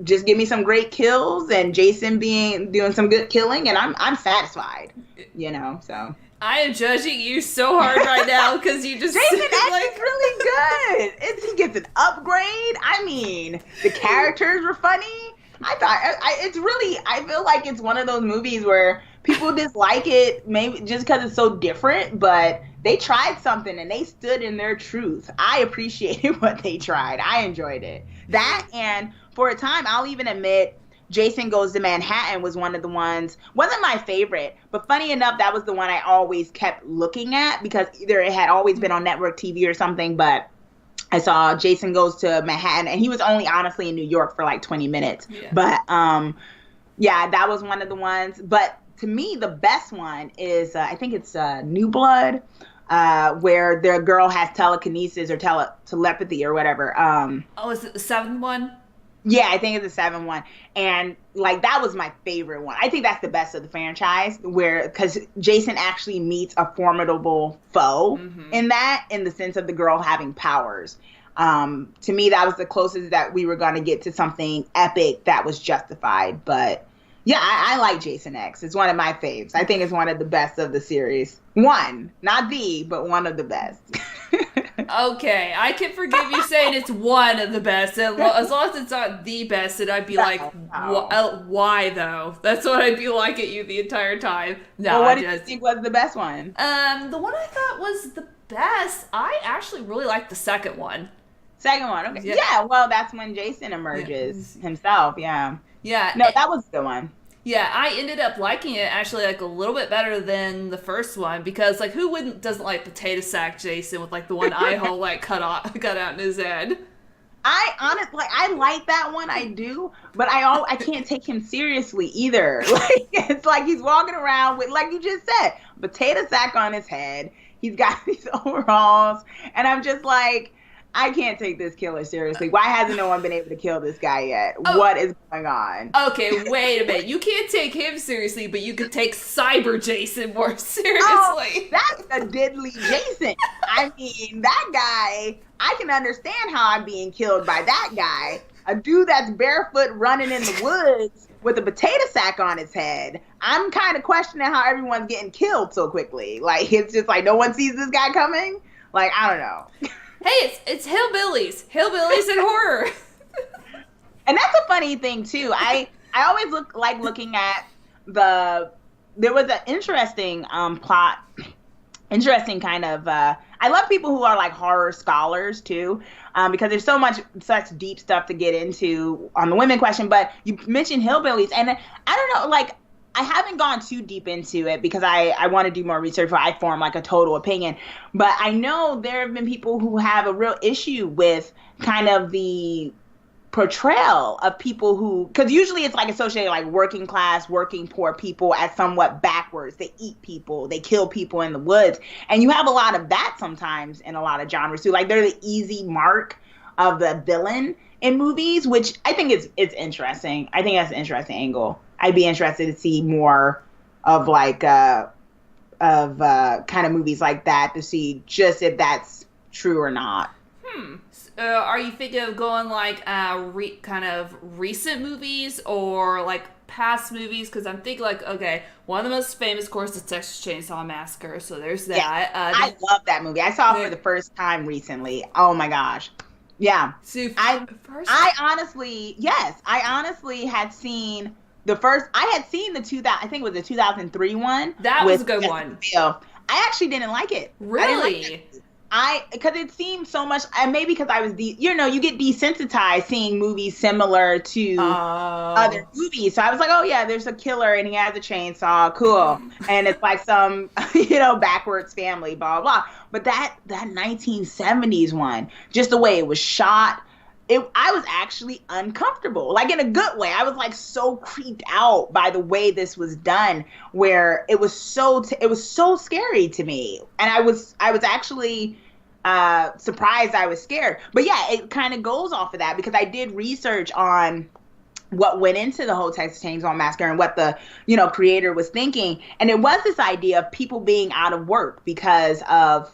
just give me some great kills and Jason doing some good killing, and I'm satisfied, you know, so. I am judging you so hard right now because you just Jason X is really good. He gets an upgrade. I mean, the characters were funny. I feel like it's one of those movies where people dislike it maybe just because it's so different, but they tried something and they stood in their truth. I appreciated what they tried. I enjoyed it. That, and for a time, I'll even admit, Jason Goes to Manhattan was one of the ones, wasn't my favorite, but funny enough, that was the one I always kept looking at because either it had always been on network TV or something, but I saw Jason Goes to Manhattan, and he was only honestly in New York for like 20 minutes. Yeah. But yeah, that was one of the ones. But to me, the best one is, I think it's New Blood, where the girl has telekinesis or telepathy or whatever. Is it the 7th one? Yeah, I think it's the 7th one. And like, that was my favorite one. I think that's the best of the franchise, because Jason actually meets a formidable foe in the sense of the girl having powers. To me, that was the closest that we were going to get to something epic that was justified. But yeah, I like Jason X. It's one of my faves. I think it's one of the best of the series. One, not the, but one of the best. Okay, I can forgive you saying it's one of the best. As long as it's not the best, then I'd be like, why though? That's what I'd be like at you the entire time. No, well, what did you think was the best one? The one I thought was the best, I actually really liked the second one. Second one, okay. Yeah, well, that's when Jason emerges himself, yeah. Yeah. No, that was the one. Yeah, I ended up liking it actually like a little bit better than the first one because like who doesn't like potato sack Jason with like the one eye hole like cut out in his head. I like that one, I do, but I can't take him seriously either. Like it's like he's walking around with, like you just said, potato sack on his head. He's got these overalls, and I'm just like, I can't take this killer seriously. Why hasn't no one been able to kill this guy yet? Oh. What is going on? Okay, wait a minute. You can't take him seriously, but you can take Cyber Jason more seriously. Oh, that's a deadly Jason. I mean, that guy, I can understand how I'm being killed by that guy. A dude that's barefoot running in the woods with a potato sack on his head. I'm kind of questioning how everyone's getting killed so quickly. Like, it's just like no one sees this guy coming. Like, I don't know. Hey, it's Hillbillies and horror. And that's a funny thing too. I always looking at there was an interesting plot, interesting kind of, I love people who are like horror scholars too, because there's such deep stuff to get into on the women question, but you mentioned Hillbillies, and I don't know, like, I haven't gone too deep into it because I want to do more research before I form like a total opinion. But I know there have been people who have a real issue with kind of the portrayal of people who, because usually it's like associated like working class, working poor people as somewhat backwards. They eat people, they kill people in the woods. And you have a lot of that sometimes in a lot of genres too. Like they're the easy mark of the villain in movies, which I think it's interesting. I think that's an interesting angle. I'd be interested to see more of like kind of movies like that to see just if that's true or not. Are you thinking of going like kind of recent movies or like past movies? Because I'm thinking like, okay, one of the most famous, of course, is Texas Chainsaw Massacre. So there's that. Yeah, I love that movie. I saw it for the first time recently. Oh my gosh. Yeah. So I honestly had seen the first. I had seen the 2000. I think it was the 2003 one. That was a good one. I actually didn't like it. Really? Because it seemed so much, and maybe because I was, you get desensitized seeing movies similar to other movies. So I was like, oh yeah, there's a killer and he has a chainsaw, cool. And it's like some, backwards family, blah, blah. But that 1970s one, just the way it was shot, I was actually uncomfortable, like in a good way. I was like so creeped out by the way this was done, where it was so scary to me, and I was actually surprised I was scared. But yeah, it kind of goes off of that because I did research on what went into the whole Texas Chainsaw Massacre and what the creator was thinking, and it was this idea of people being out of work because of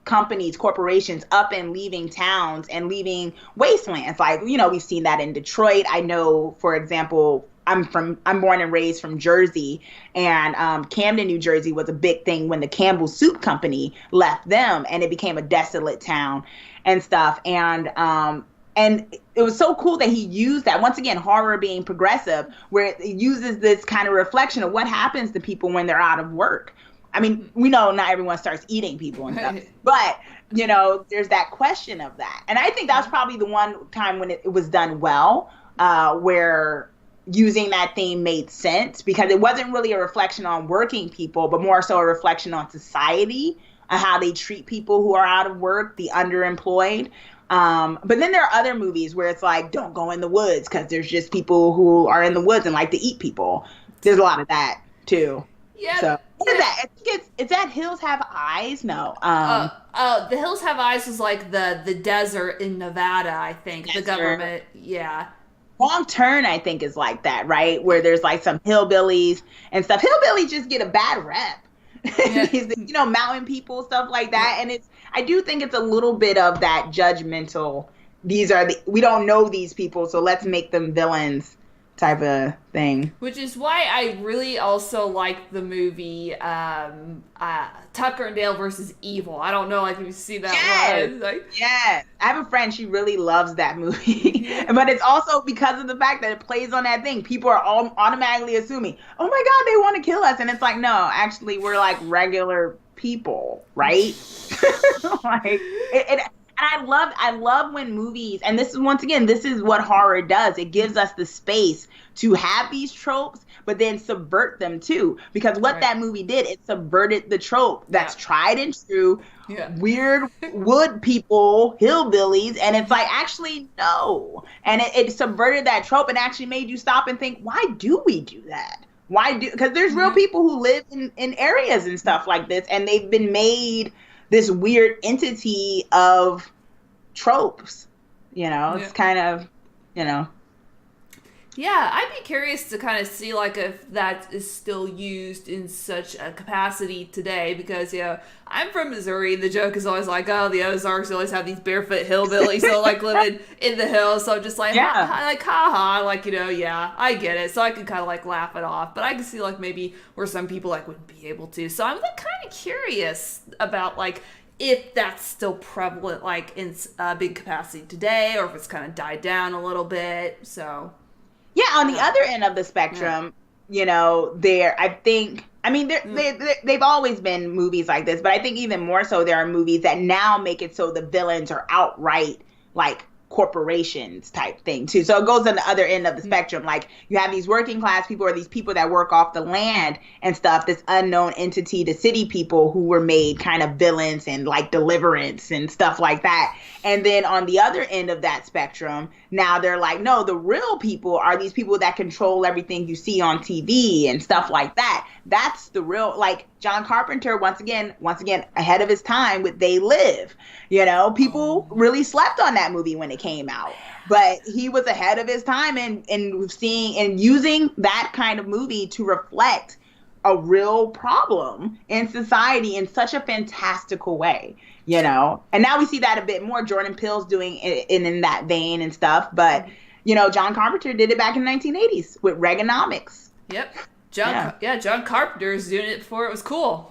companies, corporations up and leaving towns and leaving wastelands. Like, we've seen that in Detroit. I know, for example, I'm born and raised from Jersey, and Camden, New Jersey was a big thing when the Campbell Soup Company left them, and it became a desolate town and stuff. And it was so cool that he used that, once again, horror being progressive, where it uses this kind of reflection of what happens to people when they're out of work. I mean, we know not everyone starts eating people and stuff, but, there's that question of that. And I think that was probably the one time when it was done well, where using that theme made sense, because it wasn't really a reflection on working people, but more so a reflection on society and how they treat people who are out of work, the underemployed. But then there are other movies where it's like, don't go in the woods because there's just people who are in the woods and like to eat people. There's a lot of that too. Yeah. So what is that? I think it's that Hills Have Eyes. No. The Hills Have Eyes was like the desert in Nevada, I think. Desert. The government. Yeah. Wrong Turn, I think, is like that, right? Where there's like some hillbillies and stuff. Hillbillies just get a bad rep. Yeah. These, mountain people, stuff like that. And I do think it's a little bit of that judgmental. We don't know these people, so let's make them villains type of thing. Which is why I really also like the movie Tucker and Dale versus Evil. I don't know if you see that one. Yes. I have a friend, she really loves that movie. But it's also because of the fact that it plays on that thing. People are all automatically assuming, oh my God, they want to kill us. And it's like, no, actually, we're like regular people, right? And I love when movies, and this is, once again, this is what horror does. It gives us the space to have these tropes, but then subvert them too. Because what that movie did, it subverted the trope that's tried and true, weird wood people, hillbillies, and it's like, actually, no. And it subverted that trope and actually made you stop and think, why do we do that? Because there's real people who live in areas and stuff like this, and they've been made this weird entity of tropes, it's kind of, Yeah, I'd be curious to kind of see, like, if that is still used in such a capacity today, because, I'm from Missouri. The joke is always like, oh, the Ozarks always have these barefoot hillbillies who like living in the hills. So I'm just like, haha, like, I get it. So I could kind of like laugh it off. But I can see like maybe where some people like wouldn't be able to. So I'm like kind of curious about like if that's still prevalent like in big capacity today, or if it's kind of died down a little bit. So yeah, on the other end of the spectrum, they've always been movies like this, but I think even more so there are movies that now make it so the villains are outright like corporations type thing too. So it goes on the other end of the spectrum. Like you have these working class people, or these people that work off the land and stuff, this unknown entity, the city people who were made kind of villains and like Deliverance and stuff like that. And then on the other end of that spectrum, now they're like, no, the real people are these people that control everything you see on TV and stuff like that. That's the real, like John Carpenter, once again, ahead of his time with They Live. People really slept on that movie when it came out, but he was ahead of his time and seeing and using that kind of movie to reflect a real problem in society in such a fantastical way, you know? And now we see that a bit more. Jordan Peele's doing it in that vein and stuff. But, you know, John Carpenter did it back in the 1980s with Reaganomics. Yep. John Carpenter's doing it before it was cool.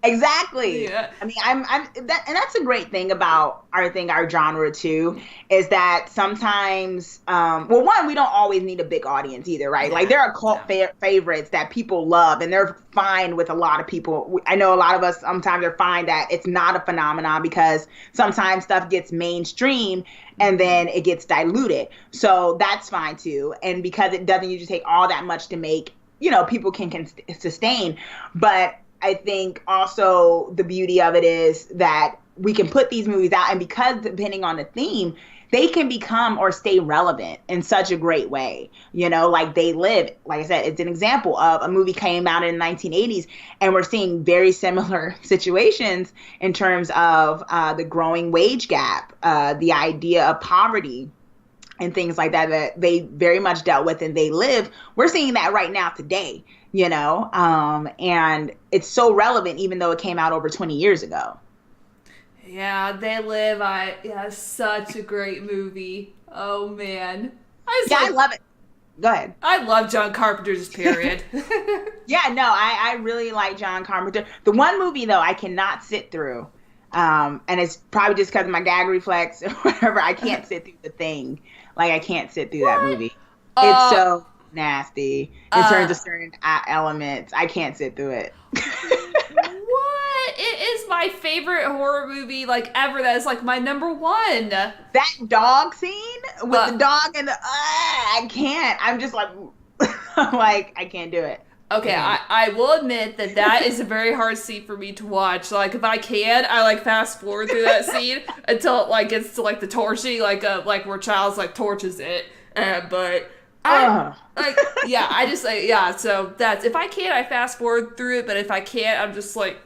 Exactly. Yeah. I mean, and that's a great thing about our genre too, is that sometimes, well, one, we don't always need a big audience either, right? Yeah. Like there are cult favorites that people love, and they're fine with a lot of people. I know a lot of us sometimes are fine that it's not a phenomenon because sometimes stuff gets mainstream and then it gets diluted. So that's fine too. And because it doesn't usually take all that much to make, you know, people can sustain, but I think also the beauty of it is that we can put these movies out, and because depending on the theme, they can become or stay relevant in such a great way. You know, like They Live, like I said, it's an example of a movie came out in the 1980s, and we're seeing very similar situations in terms of the growing wage gap, the idea of poverty, and things like that they very much dealt with in They Live. We're seeing that right now today, you know, and it's so relevant even though it came out over 20 years ago. Yeah, They Live, such a great movie. Oh, man. I love it. Go ahead. I love John Carpenter's period. Yeah, no, I really like John Carpenter. The one movie, though, I cannot sit through, and it's probably just because of my gag reflex or whatever, I can't sit through The Thing. Like, I can't sit through that movie. It's so nasty in terms of certain elements. I can't sit through it. What? It is my favorite horror movie, like, ever. That is, like, my number one. That dog scene with the dog and the... I can't. I'm just like... like, I can't do it. Okay, I will admit that is a very hard scene for me to watch. Like, if I can, I, like, fast forward through that scene until it, like, gets to, like, the torching, like where Child's, like, torches it. But I just, like, yeah, so that's, if I can, I fast forward through it, but if I can't, I'm just, like,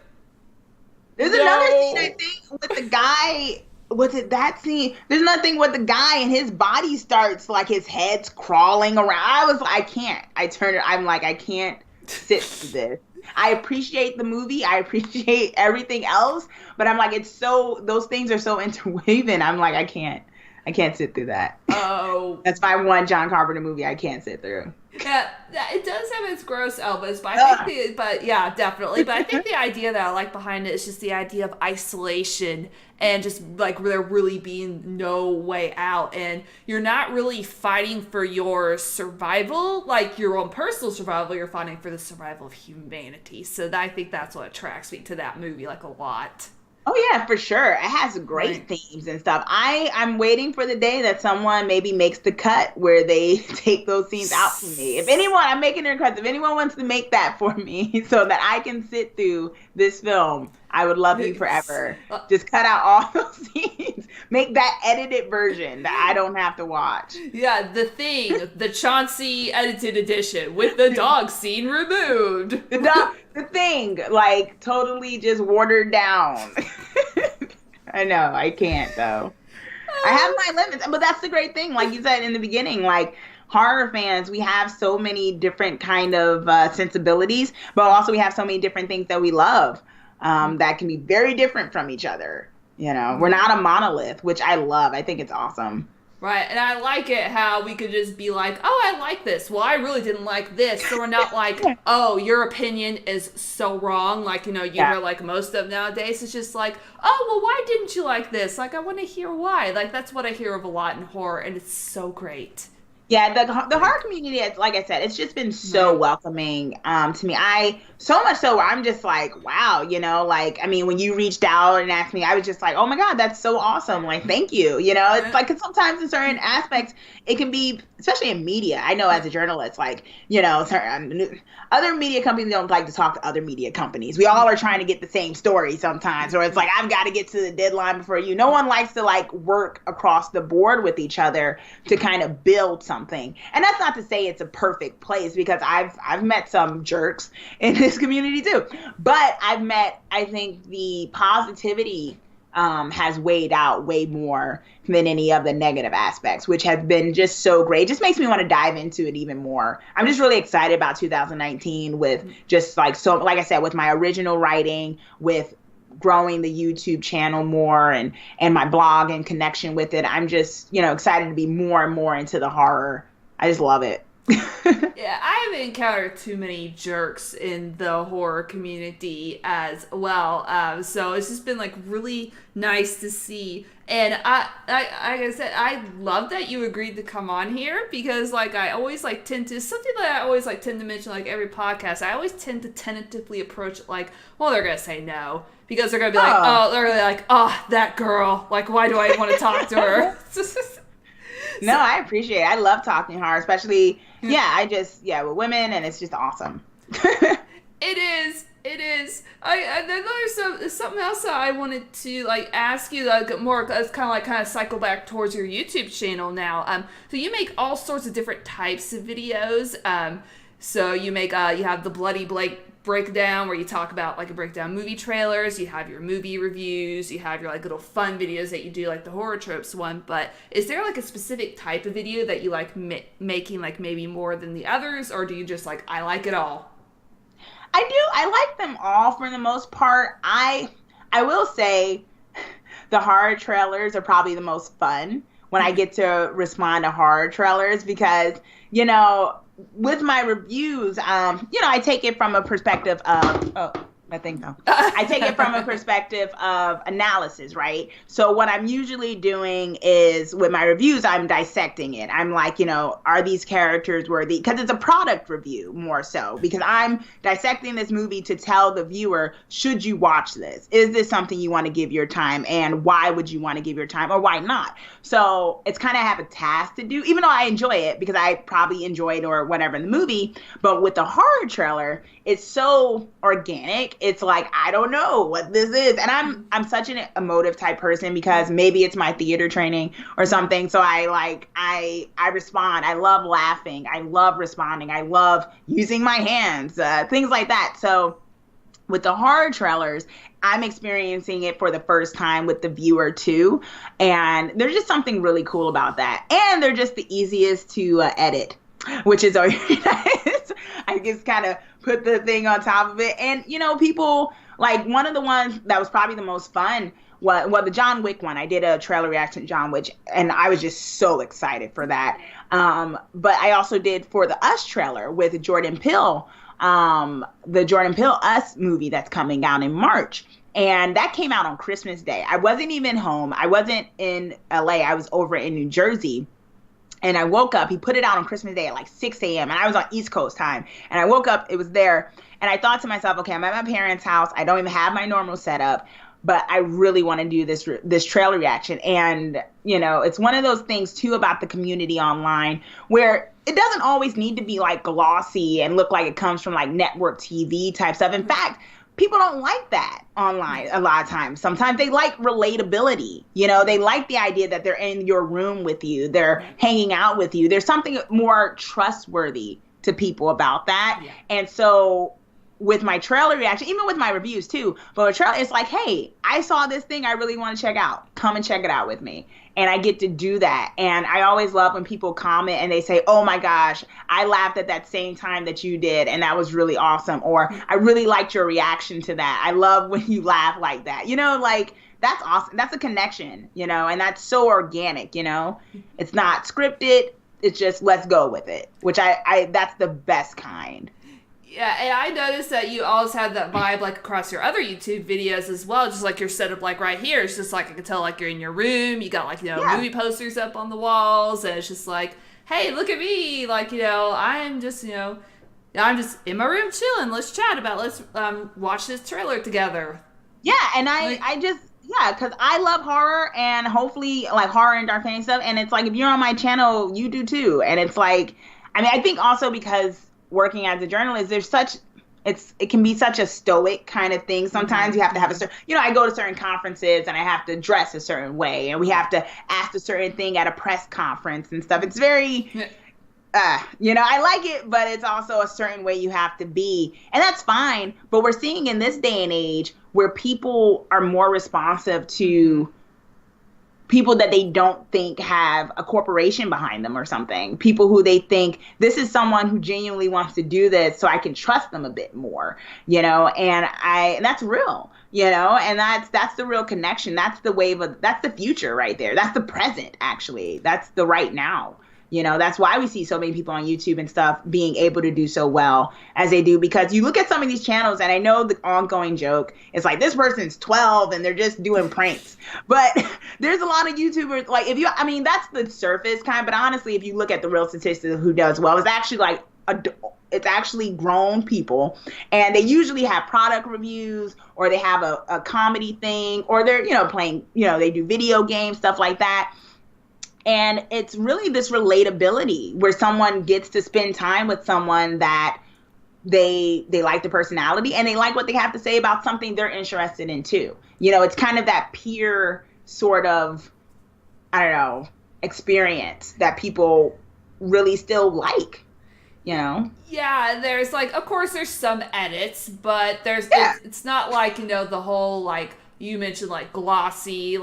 there's another scene, I think, with the guy, was it that scene? There's nothing with the guy and his body starts, like, his head's crawling around. I was like, I can't. I'm like, I can't sit through this. I appreciate the movie. I appreciate everything else, but I'm like, those things are so interwoven. I'm like, I can't sit through that. Oh. That's my one John Carpenter movie I can't sit through. Yeah, it does have its gross elements, but definitely. But I think the idea that I like behind it is just the idea of isolation and just like there really being no way out, and you're not really fighting for your survival, like your own personal survival. You're fighting for the survival of humanity. So I think that's what attracts me to that movie, like, a lot. Oh, yeah, for sure. It has great themes and stuff. I'm waiting for the day that someone maybe makes the cut where they take those scenes out for me. If anyone, I'm making a request, if anyone wants to make that for me so that I can sit through this film, I would love you forever. Just cut out all those scenes. Make that edited version that I don't have to watch. Yeah, The Thing, the Chauncey edited edition with the dog scene removed. The Thing, like, totally just watered down. I know, I can't, though. I have my limits, but that's the great thing. Like you said in the beginning, like, horror fans, we have so many different kind of sensibilities, but also we have so many different things that we love that can be very different from each other. You know, we're not a monolith, which I love. I think it's awesome. Right, and I like it how we could just be like, oh, I like this. Well, I really didn't like this. So we're not like, oh, your opinion is so wrong. Like, you know, you hear like most of nowadays. It's just like, oh, well, why didn't you like this? Like, I want to hear why. Like, that's what I hear of a lot in horror, and it's so great. Yeah, the horror community, like I said, it's just been so welcoming to me. So much so where I'm just like, wow, you know, like, I mean, when you reached out and asked me, I was just like, oh my God, that's so awesome. Like, thank you. You know, it's like, 'cause sometimes in certain aspects, it can be, especially in media. I know as a journalist, like, you know, other media companies don't like to talk to other media companies. We all are trying to get the same story sometimes, or it's like, I've got to get to the deadline before you. No one likes to like work across the board with each other to kind of build something. And that's not to say it's a perfect place, because I've met some jerks in this community too. But I've met, I think, the positivity has weighed out way more than any of the negative aspects, which has been just so great. It just makes me want to dive into it even more. I'm just really excited about 2019 with just like I said, with my original writing, with growing the YouTube channel more and my blog and connection with it. I'm just, excited to be more and more into the horror. I just love it. Yeah, I haven't encountered too many jerks in the horror community as well. So it's just been like really nice to see. And I like I said, I love that you agreed to come on here because like I always like tend to something that I always like tend to mention like every podcast. I always tend to tentatively approach it like, well, they're gonna say no because they're gonna be like, they're gonna be like, that girl. Like, why do I want to talk to her? No, I appreciate it. I love talking horror, especially, with women, and it's just awesome. It is. There's something else that I wanted to like ask you, like more, it's kind of cycle back towards your YouTube channel now. So you make all sorts of different types of videos. So you make you have the Bloody Blake breakdown where you talk about like break down movie trailers, you have your movie reviews, you have your like little fun videos that you do like the horror tropes one, but is there like a specific type of video that you like making like maybe more than the others, or do you just like, I like it all? I like them all for the most part. I will say the horror trailers are probably the most fun when I get to respond to horror trailers because, with my reviews, I take it from a perspective of, I take it from a perspective of analysis, right? So what I'm usually doing is with my reviews, I'm dissecting it. I'm like, are these characters worthy? Because it's a product review more so, because I'm dissecting this movie to tell the viewer, should you watch this? Is this something you want to give your time? And why would you want to give your time or why not? So it's kind of have a task to do, even though I enjoy it because I probably enjoyed or whatever in the movie. But with the horror trailer, it's so organic. It's like, I don't know what this is. And I'm such an emotive type person because maybe it's my theater training or something. So I respond. I love laughing. I love responding. I love using my hands, things like that. So with the horror trailers, I'm experiencing it for the first time with the viewer too. And there's just something really cool about that. And they're just the easiest to edit, which is always nice. I just kind of put the thing on top of it. And, people, like one of the ones that was probably the most fun was, the John Wick one. I did a trailer reaction to John Wick, and I was just so excited for that. But I also did for the Us trailer with Jordan Peele, the Jordan Peele Us movie that's coming out in March. And that came out on Christmas Day. I wasn't even home. I wasn't in LA. I was over in New Jersey. And I woke up, he put it out on Christmas Day at like 6 a.m. And I was on East Coast time. And I woke up, it was there. And I thought to myself, okay, I'm at my parents' house. I don't even have my normal setup. But I really want to do this trailer reaction. And, it's one of those things, too, about the community online where it doesn't always need to be like glossy and look like it comes from like network TV type stuff. In fact, people don't like that online a lot of times. Sometimes they like relatability. They like the idea that they're in your room with you. They're hanging out with you. There's something more trustworthy to people about that. Yeah. And so with my trailer reaction, even with my reviews too, but with trailer, it's like, hey, I saw this thing I really want to check out. Come and check it out with me. And I get to do that. And I always love when people comment and they say, oh my gosh, I laughed at that same time that you did. And that was really awesome. Or I really liked your reaction to that. I love when you laugh like that. That's awesome. That's a connection, and that's so organic, It's not scripted. It's just, let's go with it, which I that's the best kind. Yeah, and I noticed that you always have that vibe like across your other YouTube videos as well, just like your setup like right here. It's just like I can tell like you're in your room, you got like, movie posters up on the walls, and it's just like, hey, look at me, like, I'm just, I'm just in my room chilling, let's chat about, let's watch this trailer together. Yeah, and because I love horror and hopefully like horror and dark fantasy stuff, and it's like if you're on my channel, you do too. And it's like, I think also because working as a journalist, it can be such a stoic kind of thing. Sometimes you have to have a certain, I go to certain conferences and I have to dress a certain way, and we have to ask a certain thing at a press conference and stuff. It's very, I like it, but it's also a certain way you have to be, and that's fine. But we're seeing in this day and age where people are more responsive to people that they don't think have a corporation behind them or something. People who they think this is someone who genuinely wants to do this, so I can trust them a bit more, and that's real, and that's the real connection. That's the that's the future right there. That's the present, actually. That's the right now. That's why we see so many people on YouTube and stuff being able to do so well as they do, because you look at some of these channels, and I know the ongoing joke is like, this person's 12 and they're just doing pranks. But there's a lot of YouTubers, like, that's the surface kind, but honestly, if you look at the real statistics of who does well, it's actually it's actually grown people, and they usually have product reviews, or they have a comedy thing, or they're, playing, they do video games, stuff like that. And it's really this relatability where someone gets to spend time with someone that they like the personality, and they like what they have to say about something they're interested in too. It's kind of that peer sort of, I don't know, experience that people really still like, Yeah, there's of course there's some edits, but it's not like, the whole, you mentioned, glossy,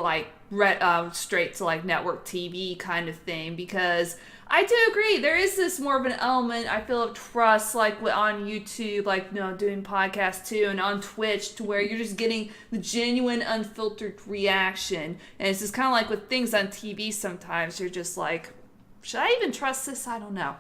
straight to network TV kind of thing, because I do agree there is this more of an element, I feel, of trust, on YouTube, doing podcasts too, and on Twitch, to where you're just getting the genuine unfiltered reaction. And it's just kind of with things on TV, sometimes you're just should I even trust this? I don't know.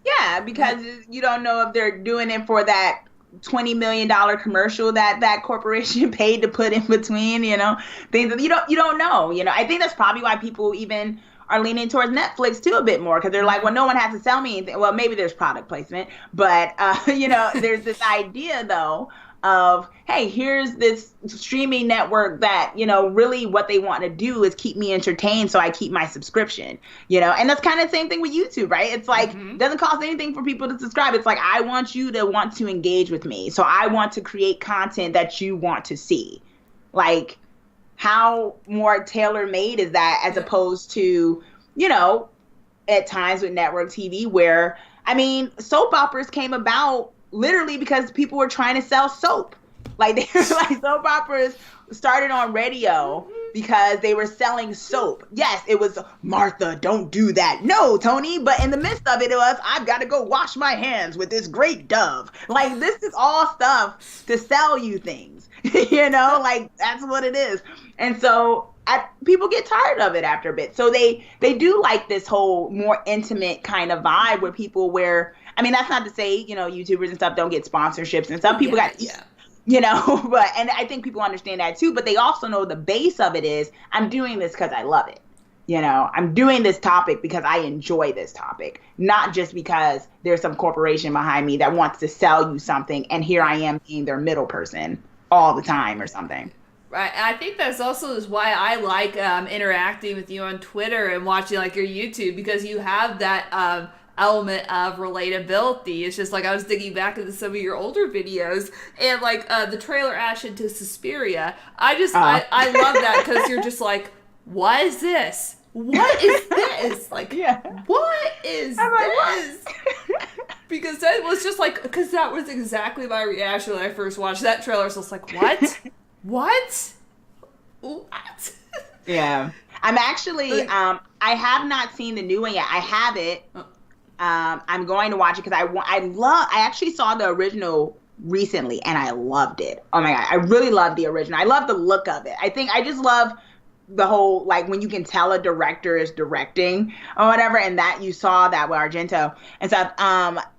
Yeah, because you don't know if they're doing it for that $20 million commercial that corporation paid to put in between, things that you don't know. I think that's probably why people even are leaning towards Netflix too a bit more, because they're like, well, no one has to sell me anything. Well, maybe there's product placement, but there's this idea though of, hey, here's this streaming network that, really what they want to do is keep me entertained, so I keep my subscription, and that's kind of the same thing with YouTube, right? It's it doesn't cost anything for people to subscribe. It's I want you to want to engage with me, so I want to create content that you want to see. How more tailor-made is that, as opposed to, at times with network TV where, soap operas came about literally because people were trying to sell soap. Soap operas started on radio because they were selling soap. Yes, it was, Martha, don't do that. No, Tony. But in the midst of it, was, I've got to go wash my hands with this great Dove. This is all stuff to sell you things. That's what it is. And so people get tired of it after a bit. So they do this whole more intimate kind of vibe where people that's not to say, YouTubers and stuff don't get sponsorships and stuff. People but, and I think people understand that too, but they also know the base of it is, I'm doing this because I love it. I'm doing this topic because I enjoy this topic, not just because there's some corporation behind me that wants to sell you something, and here I am being their middle person all the time or something. Right, and I think that's also is why I like interacting with you on Twitter and watching your YouTube, because you have that element of relatability. It's just I was digging back into some of your older videos, and the trailer Ashen to Suspiria. I love that, because you're just what is this? What is this? What is this? Because that was just because that was exactly my reaction when I first watched that trailer. So it's what? What? Yeah. I'm actually, I have not seen the new one yet. I have it. I'm going to watch it because I actually saw the original recently and I loved it. Oh my God. I really love the original. I love the look of it. I just love the whole, when you can tell a director is directing or whatever, and that you saw that with Argento and stuff.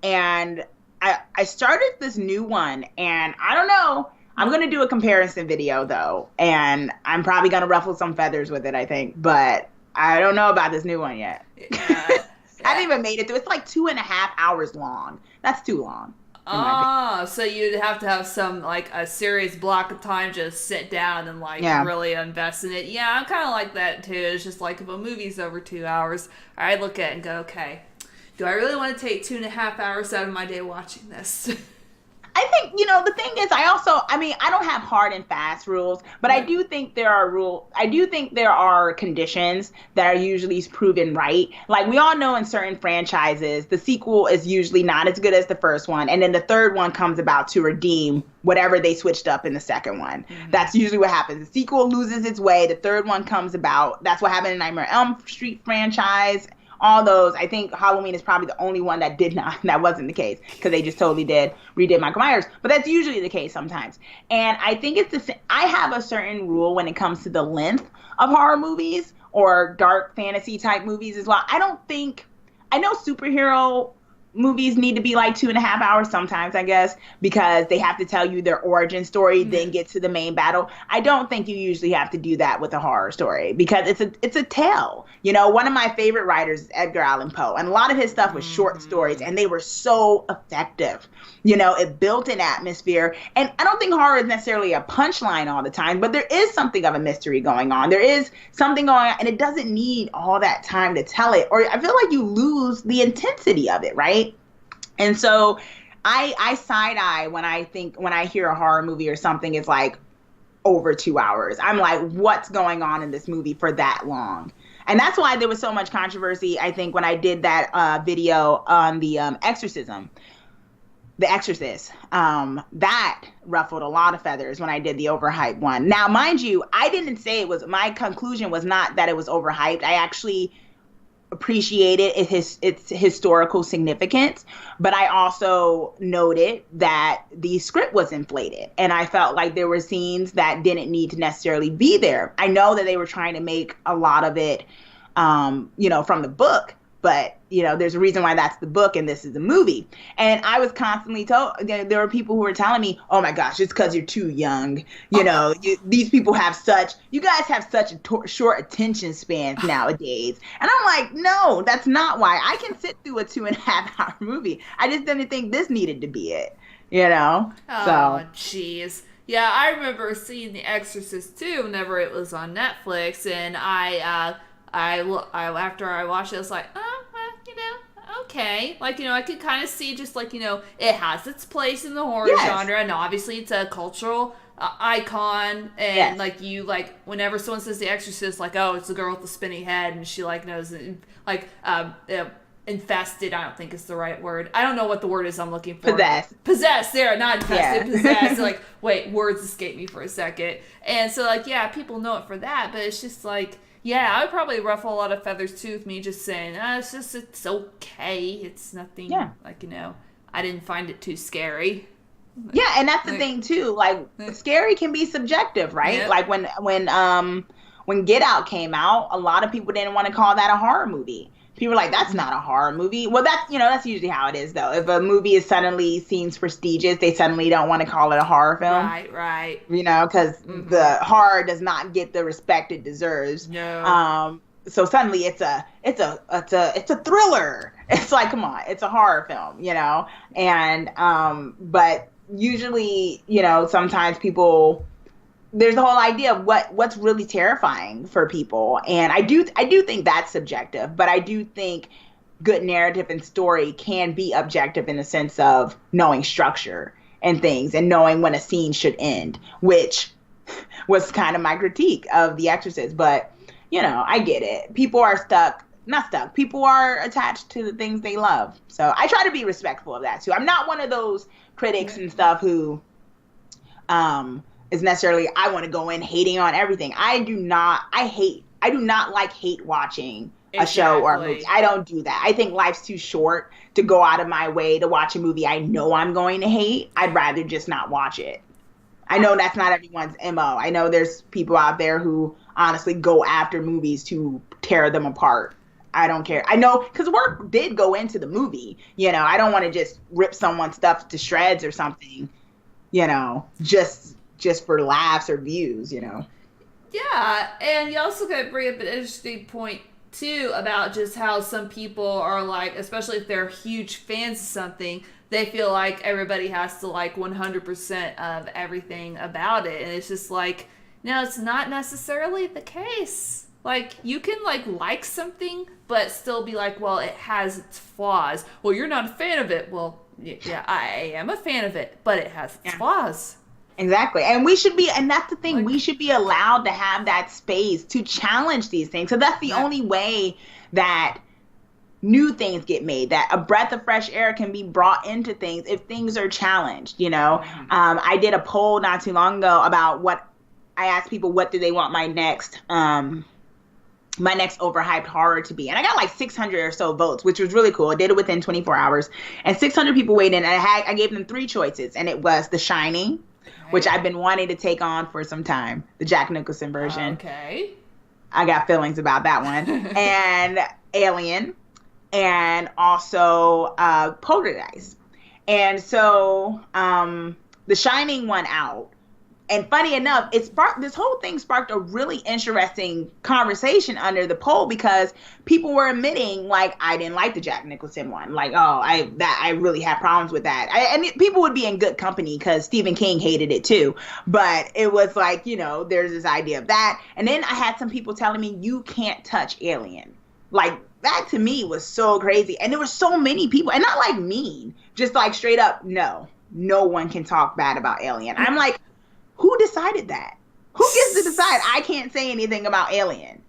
And I started this new one, and I don't know. I'm going to do a comparison video, though, and I'm probably going to ruffle some feathers with it, I think. But I don't know about this new one yet. I haven't even made it through. It's 2.5 hours long. That's too long. So you'd have to have some, a serious block of time, just sit down and, really invest in it. Yeah, I'm kind of like that, too. It's just if a movie's over 2 hours, I look at it and go, okay, do I really want to take 2.5 hours out of my day watching this? I think, the thing is, I don't have hard and fast rules, but I do think there are conditions that are usually proven right. Like, we all know in certain franchises, the sequel is usually not as good as the first one. And then the third one comes about to redeem whatever they switched up in the second one. Mm-hmm. That's usually what happens. The sequel loses its way. The third one comes about. That's what happened in Nightmare on Elm Street franchise. All those, I think Halloween is probably the only one that wasn't the case, because they just totally redid Michael Myers. But that's usually the case sometimes. And I think I have a certain rule when it comes to the length of horror movies or dark fantasy type movies as well. I know superhero movies need to be like 2.5 hours sometimes, I guess, because they have to tell you their origin story, then get to the main battle. I don't think you usually have to do that with a horror story, because it's a tale. One of my favorite writers is Edgar Allan Poe, and a lot of his stuff was short stories, and they were so effective. It built an atmosphere, and I don't think horror is necessarily a punchline all the time, but there is something of a mystery going on. There is something going on, and it doesn't need all that time to tell it, or I feel like you lose the intensity of it, right? And so I side eye when I hear a horror movie or something is like over 2 hours. I'm like, what's going on in this movie for that long? And that's why there was so much controversy, I think, when I did that video on the exorcism. The Exorcist, that ruffled a lot of feathers when I did the overhyped one. Now, mind you, I didn't say my conclusion was not that it was overhyped. I actually appreciated its historical significance, but I also noted that the script was inflated, and I felt like there were scenes that didn't need to necessarily be there. I know that they were trying to make a lot of it, from the book, but there's a reason why that's the book and this is the movie. And I was constantly told, there were people who were telling me, oh my gosh, it's because you're too young. These people you guys have such a short attention span nowadays. And I'm like, no, that's not why. I can sit through a 2.5 hour movie. I just didn't think this needed to be it, Oh, jeez. Yeah, I remember seeing The Exorcist too whenever it was on Netflix, and I after I watched it, I was like, okay. Like, I could kind of see just like, it has its place in the horror genre, and obviously it's a cultural icon, and whenever someone says The Exorcist, like, oh, it's the girl with the spinning head, and she knows, infested, I don't think is the right word. I don't know what the word is I'm looking for. Possessed, there, not infested, possessed. Wait, words escape me for a second. And so, people know it for that, but it's just yeah, I would probably ruffle a lot of feathers too with me just saying, it's okay. It's nothing, I didn't find it too scary. Yeah, and that's the thing too. Scary can be subjective, right? Yep. Like when Get Out came out, a lot of people didn't want to call that a horror movie. People were like, that's not a horror movie. Well, that's usually how it is, though. If a movie is suddenly seems prestigious, they suddenly don't want to call it a horror film. Right. Because the horror does not get the respect it deserves. No. So suddenly it's a thriller. It's like, come on, it's a horror film, And but usually, sometimes people, there's the whole idea of what's really terrifying for people. And I do think that's subjective, but I do think good narrative and story can be objective in the sense of knowing structure and things and knowing when a scene should end, which was kind of my critique of The Exorcist. But, I get it. People are not stuck. People are attached to the things they love. So I try to be respectful of that too. I'm not one of those critics and stuff who, is necessarily, I want to go in hating on everything. I do not like hate watching a show or a movie. I don't do that. I think life's too short to go out of my way to watch a movie I know I'm going to hate. I'd rather just not watch it. I know that's not everyone's MO. I know there's people out there who honestly go after movies to tear them apart. I don't care. I know, because work did go into the movie. I don't want to just rip someone's stuff to shreds or something, just for laughs or views, Yeah, and you also got to bring up an interesting point, too, about just how some people are especially if they're huge fans of something, they feel like everybody has to 100% of everything about it. And it's just no, it's not necessarily the case. You can like something, but still be well, it has its flaws. Well, you're not a fan of it. Well, Yeah, I am a fan of it, but it has its flaws. Exactly. And we should be, and that's the thing, we should be allowed to have that space to challenge these things. So that's the only way that new things get made, that a breath of fresh air can be brought into things if things are challenged, you know. I did a poll not too long ago about I asked people what do they want my next overhyped horror to be. And I got like 600 or so votes, which was really cool. I did it within 24 hours. And 600 people weighed in, and I gave them 3 choices. And it was The Shining, which I've been wanting to take on for some time, the Jack Nicholson version. Okay. I got feelings about that one. And Alien, and also Poltergeist. And so The Shining won out. And funny enough, this whole thing sparked a really interesting conversation under the poll, because people were admitting, like, I didn't like the Jack Nicholson one. Like, I really had problems with that. And people would be in good company because Stephen King hated it too. But it was like, you know, there's this idea of that. And then I had some people telling me, you can't touch Alien. Like, that to me was so crazy. And there were so many people, and not like mean, just like straight up, no one can talk bad about Alien. I'm like, who decided that? Who gets to decide I can't say anything about Alien?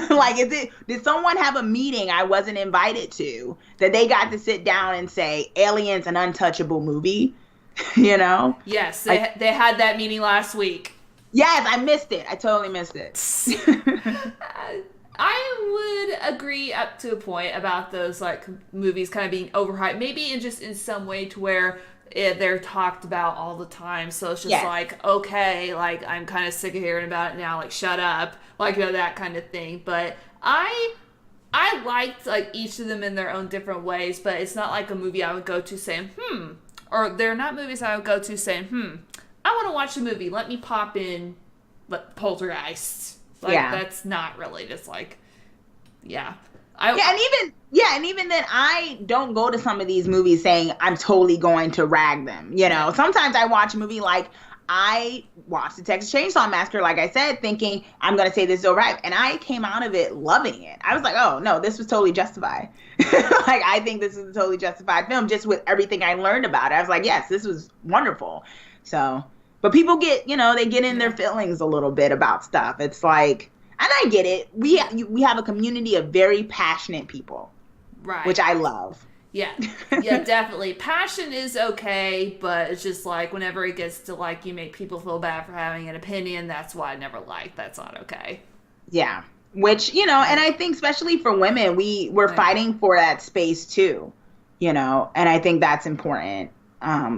Like, did someone have a meeting I wasn't invited to that they got to sit down and say, Alien's an untouchable movie? You know? Yes, they had that meeting last week. Yes, I missed it. I totally missed it. I would agree up to a point about those like movies kind of being overhyped, maybe in some way to where they're talked about all the time. So it's just like, okay, like I'm kind of sick of hearing about it now. Like, shut up, like, you know, that kind of thing. But I liked like each of them in their own different ways. But it's not like a movie I would go to saying, or they're not movies I would go to saying, I want to watch a movie. Let me pop in Poltergeist. Like, that's not really just like, and even then, I don't go to some of these movies saying I'm totally going to rag them. You know, sometimes I watch a movie, like I watched the Texas Chainsaw Massacre, like I said, thinking I'm going to say this is alright. And I came out of it loving it. I was like, oh no, this was totally justified. Like, I think this is a totally justified film, just with everything I learned about it. I was like, yes, this was wonderful. So, but people get, you know, they get in their feelings a little bit about stuff. It's like, and I get it. We have a community of very passionate people, right? Which I love. Yeah, definitely. Passion is okay, but it's just like whenever it gets to like you make people feel bad for having an opinion, that's why I never liked. That's not okay. Yeah, which, you know, and I think especially for women, we're fighting for that space too, you know, and I think that's important.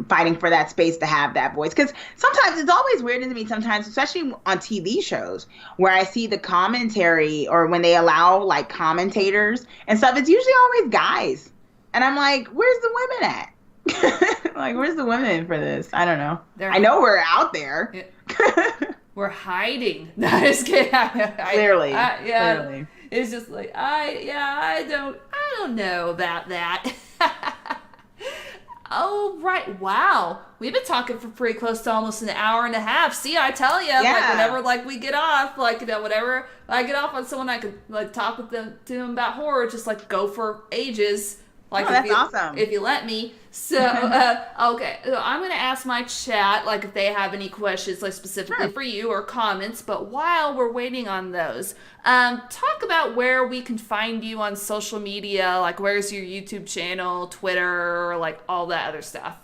Fighting for that space to have that voice. Because sometimes it's always weird to me sometimes, especially on TV shows, where I see the commentary or when they allow like commentators and stuff, it's usually always guys. And I'm like, where's the women at? Like, where's the women for this? I don't know. I know we're out there. We're hiding. No, just kidding. Clearly. Clearly. It's just like, I don't know about that. Oh, right. Wow. We've been talking for pretty close to almost an hour and a half. See, I tell you, like, whenever, like, we get off, like, you know, whenever I get off on someone, I could, like, talk with them to them about horror, just, like, go for ages. Like, that's awesome. If you let me. So, okay. So I'm going to ask my chat, like, if they have any questions, like, specifically for you or comments. But while we're waiting on those, talk about where we can find you on social media. Like, where's your YouTube channel, Twitter, like, all that other stuff.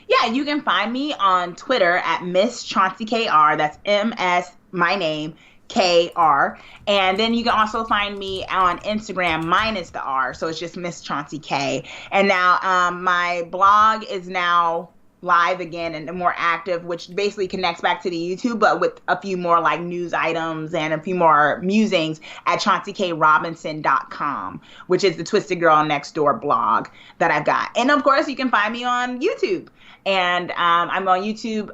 Yeah, you can find me on Twitter at Miss Chauncey KR. That's MS, my name, KR. And then you can also find me on Instagram minus the R. So it's just Miss Chauncey K. And now my blog is now live again and more active, which basically connects back to the YouTube, but with a few more like news items and a few more musings at ChaunceyKRobinson.com, which is the Twisted Girl Next Door blog that I've got. And of course, you can find me on YouTube. And I'm on YouTube.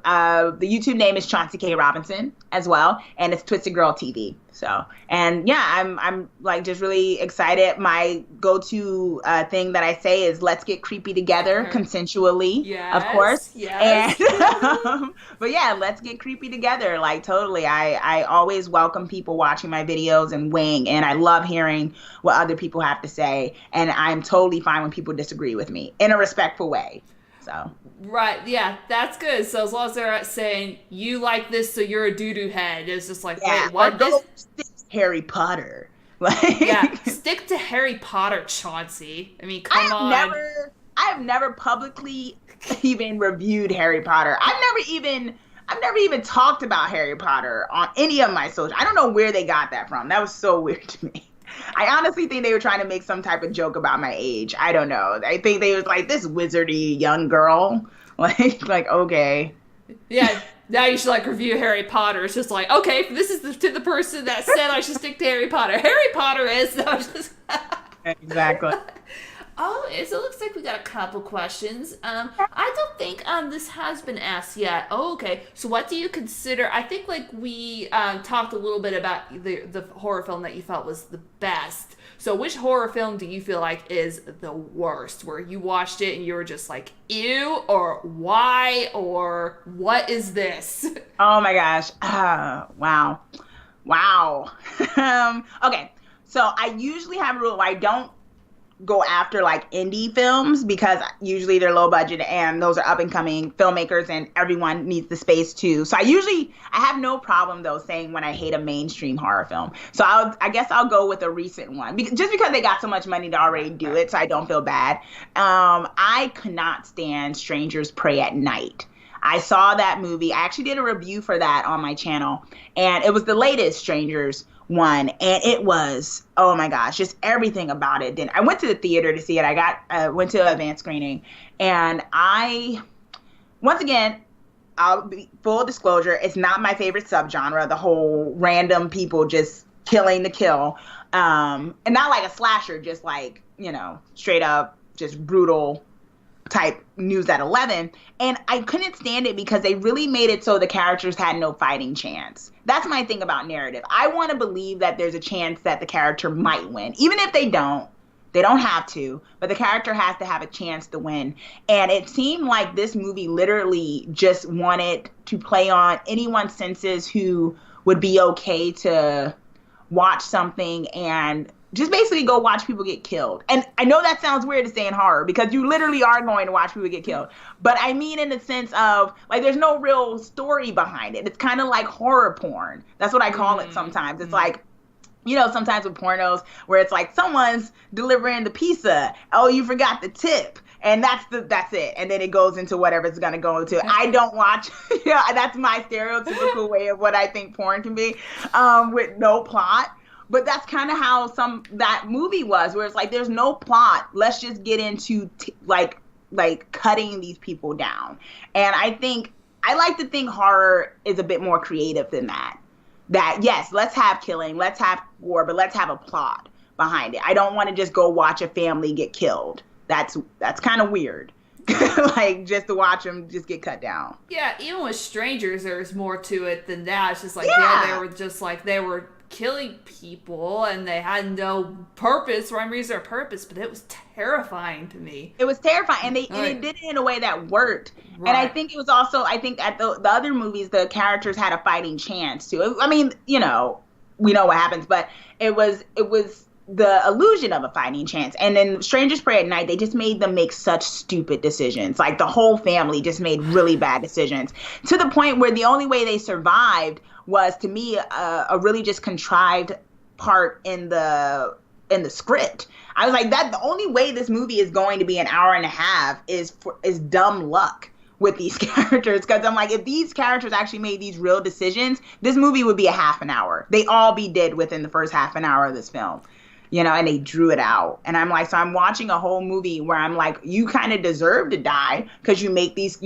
The YouTube name is Chauncey K. Robinson as well. And it's Twisted Girl TV. So, and yeah, I'm like just really excited. My go-to thing that I say is let's get creepy together consensually, of course. Yes. And but yeah, let's get creepy together. Like totally. I always welcome people watching my videos and wing, and I love hearing what other people have to say. And I'm totally fine when people disagree with me in a respectful way. So. Right, yeah, that's good. So as long as they're saying you like this, so you're a doo-doo head, it's just like, yeah, wait, what? Harry Potter. Like, yeah, stick to Harry Potter, Chauncey. I mean, come on. I have never publicly even reviewed Harry Potter. I've never even talked about Harry Potter on any of my social. I don't know where they got that from. That was so weird to me. I honestly think they were trying to make some type of joke about my age. I don't know. I think they was like, this wizardy young girl. Like okay. Yeah, now you should like review Harry Potter. It's just like, okay, this is to the person that said I should stick to Harry Potter. Harry Potter is no, just exactly. Oh, so it looks like we got a couple questions. I don't think this has been asked yet. Oh, okay. So what do you consider? I think like we talked a little bit about the horror film that you felt was the best. So which horror film do you feel like is the worst? Where you watched it and you were just like, ew, or why, or what is this? Oh my gosh. Wow. Okay. So I usually have a rule where I don't go after like indie films because usually they're low budget and those are up and coming filmmakers and everyone needs the space too. So I have no problem though saying when I hate a mainstream horror film. So I guess I'll go with a recent one just because they got so much money to already do it, so I don't feel bad. I could not stand Strangers Pray at Night. I saw that movie. I actually did a review for that on my channel, and it was the latest Strangers one, and it was, oh my gosh, just everything about it. Then I went to the theater to see it. I went to an advanced screening, and once again, I'll be full disclosure, it's not my favorite subgenre, the whole random people just killing to kill, and not like a slasher, just like, straight up just brutal type news at 11. And I couldn't stand it because they really made it so the characters had no fighting chance. That's my thing about narrative. I want to believe that there's a chance that the character might win. Even if they don't have to, but the character has to have a chance to win. And it seemed like this movie literally just wanted to play on anyone's senses who would be okay to watch something and just basically go watch people get killed. And I know that sounds weird to say in horror because you literally are going to watch people get killed. But I mean in the sense of, like, there's no real story behind it. It's kind of like horror porn. That's what I call it sometimes. It's like, sometimes with pornos where it's like someone's delivering the pizza. Oh, you forgot the tip. And that's it. And then it goes into whatever it's going to go into. I don't watch. That's my stereotypical way of what I think porn can be, with no plot. But that's kind of how that movie was, where it's like, there's no plot. Let's just get into like cutting these people down. And I like to think horror is a bit more creative than that. That, yes, let's have killing, let's have war, but let's have a plot behind it. I don't want to just go watch a family get killed. That's kind of weird. Like, just to watch them just get cut down. Yeah, even with Strangers, there's more to it than that. It's just like, they were just like, they were killing people and they had no purpose, rhyme, reason, or purpose, but it was terrifying to me. It was terrifying, and they did it in a way that worked. Right. And I think it was also, at the other movies, the characters had a fighting chance too. I mean, we know what happens, but it was the illusion of a fighting chance. And then Strangers Pray at Night, they just made them make such stupid decisions. Like, the whole family just made really bad decisions, to the point where the only way they survived was, to me, a really just contrived part in the script. I was like, the only way this movie is going to be an hour and a half is dumb luck with these characters. Because I'm like, if these characters actually made these real decisions, this movie would be a half an hour. They all be dead within the first half an hour of this film. And they drew it out. And I'm like, so I'm watching a whole movie where I'm like, you kind of deserve to die because you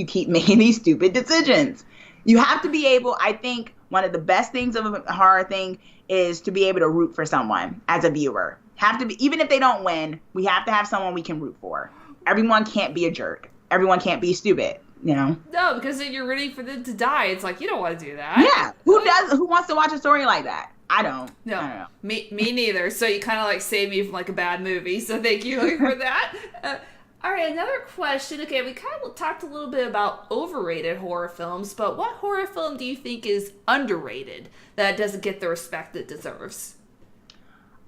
keep making these stupid decisions. You have to be able, I think, one of the best things of a horror thing is to be able to root for someone as a viewer. Have to be, even if they don't win, we have to have someone we can root for. Everyone can't be a jerk. Everyone can't be stupid, No, because then you're rooting for them to die. It's like, you don't want to do that. Yeah. Who wants to watch a story like that? I don't. No, I don't know. me neither. So you kind of like saved me from like a bad movie. So thank you for that. All right, another question. Okay, we kind of talked a little bit about overrated horror films, but what horror film do you think is underrated that doesn't get the respect it deserves?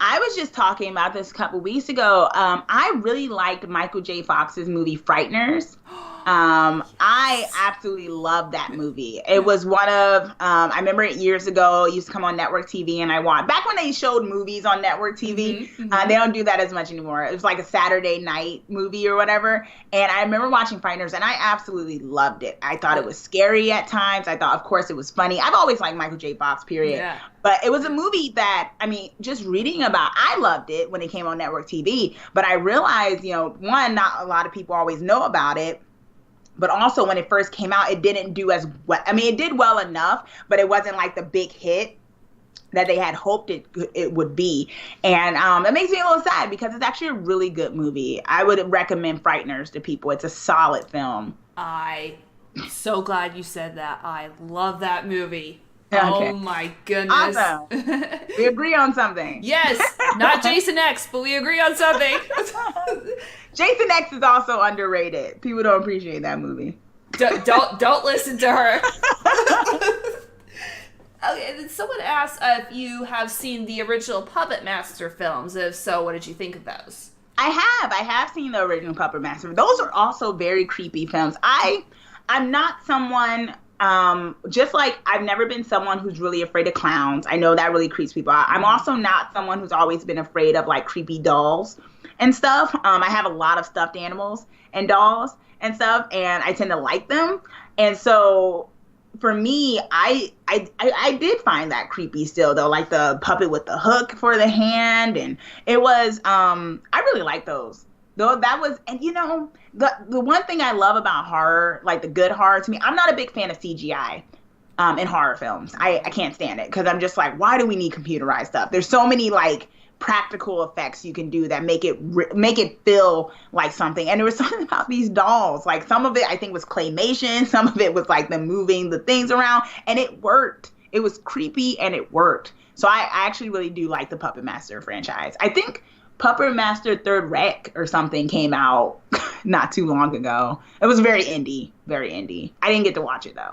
I was just talking about this a couple weeks ago. I really liked Michael J. Fox's movie Frighteners. I absolutely love that movie. It was one of, I remember it years ago, it used to come on network TV, and I watched, back when they showed movies on network TV, they don't do that as much anymore. It was like a Saturday night movie or whatever, and I remember watching Frighteners, and I absolutely loved it. I thought it was scary at times. I thought, of course, it was funny. I've always liked Michael J. Fox, period. Yeah. But it was a movie that, I mean, just reading about, I loved it when it came on network TV, but I realized, you know, one, not a lot of people always know about it. But also when it first came out, it didn't do as well. I mean, it did well enough, but it wasn't like the big hit that they had hoped it would be. And it makes me a little sad because it's actually a really good movie. I would recommend Frighteners to people. It's a solid film. I'm so glad you said that. I love that movie. Okay. Oh my goodness. Awesome. We agree on something. Yes, not Jason X, but we agree on something. Jason X is also underrated. People don't appreciate that movie. Don't listen to her. Okay, then someone asked if you have seen the original Puppet Master films. If so, what did you think of those? I have seen the original Puppet Master. Those are also very creepy films. I'm not someone, just like I've never been someone who's really afraid of clowns. I know that really creeps people out. I'm also not someone who's always been afraid of like creepy dolls and stuff. I have a lot of stuffed animals and dolls and stuff, and I tend to like them. And so for me, I did find that creepy still, though, like the puppet with the hook for the hand. And it was, I really like those. Though that was, and you know, the one thing I love about horror, like the good horror to me, I'm not a big fan of CGI in horror films. I can't stand it because I'm just like, why do we need computerized stuff? There's so many like practical effects you can do that make it feel like something. And there was something about these dolls, like some of it I think was claymation, some of it was like them moving the things around, and it worked. It was creepy and it worked. So I actually really do like the Puppet Master franchise. I think Puppet Master Third Rec or something came out not too long ago. It was very indie. I didn't get to watch it though.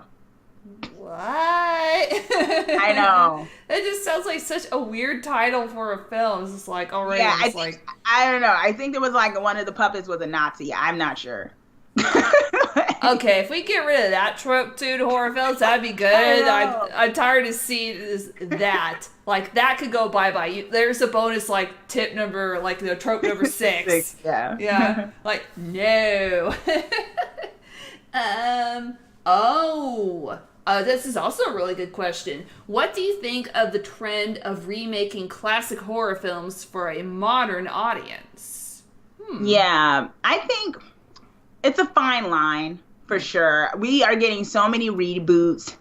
What? I know. It just sounds like such a weird title for a film. It's just like already. Yeah, I don't know. I think there was like one of the puppets was a Nazi. I'm not sure. Okay, if we get rid of that trope too to horror films, that'd be good. I'm tired of seeing that. Like that could go bye. There's a bonus like tip number, like the trope number 6. Yeah. Yeah. Like no. This is also a really good question. What do you think of the trend of remaking classic horror films for a modern audience? Yeah, I think it's a fine line for sure. We are getting so many reboots,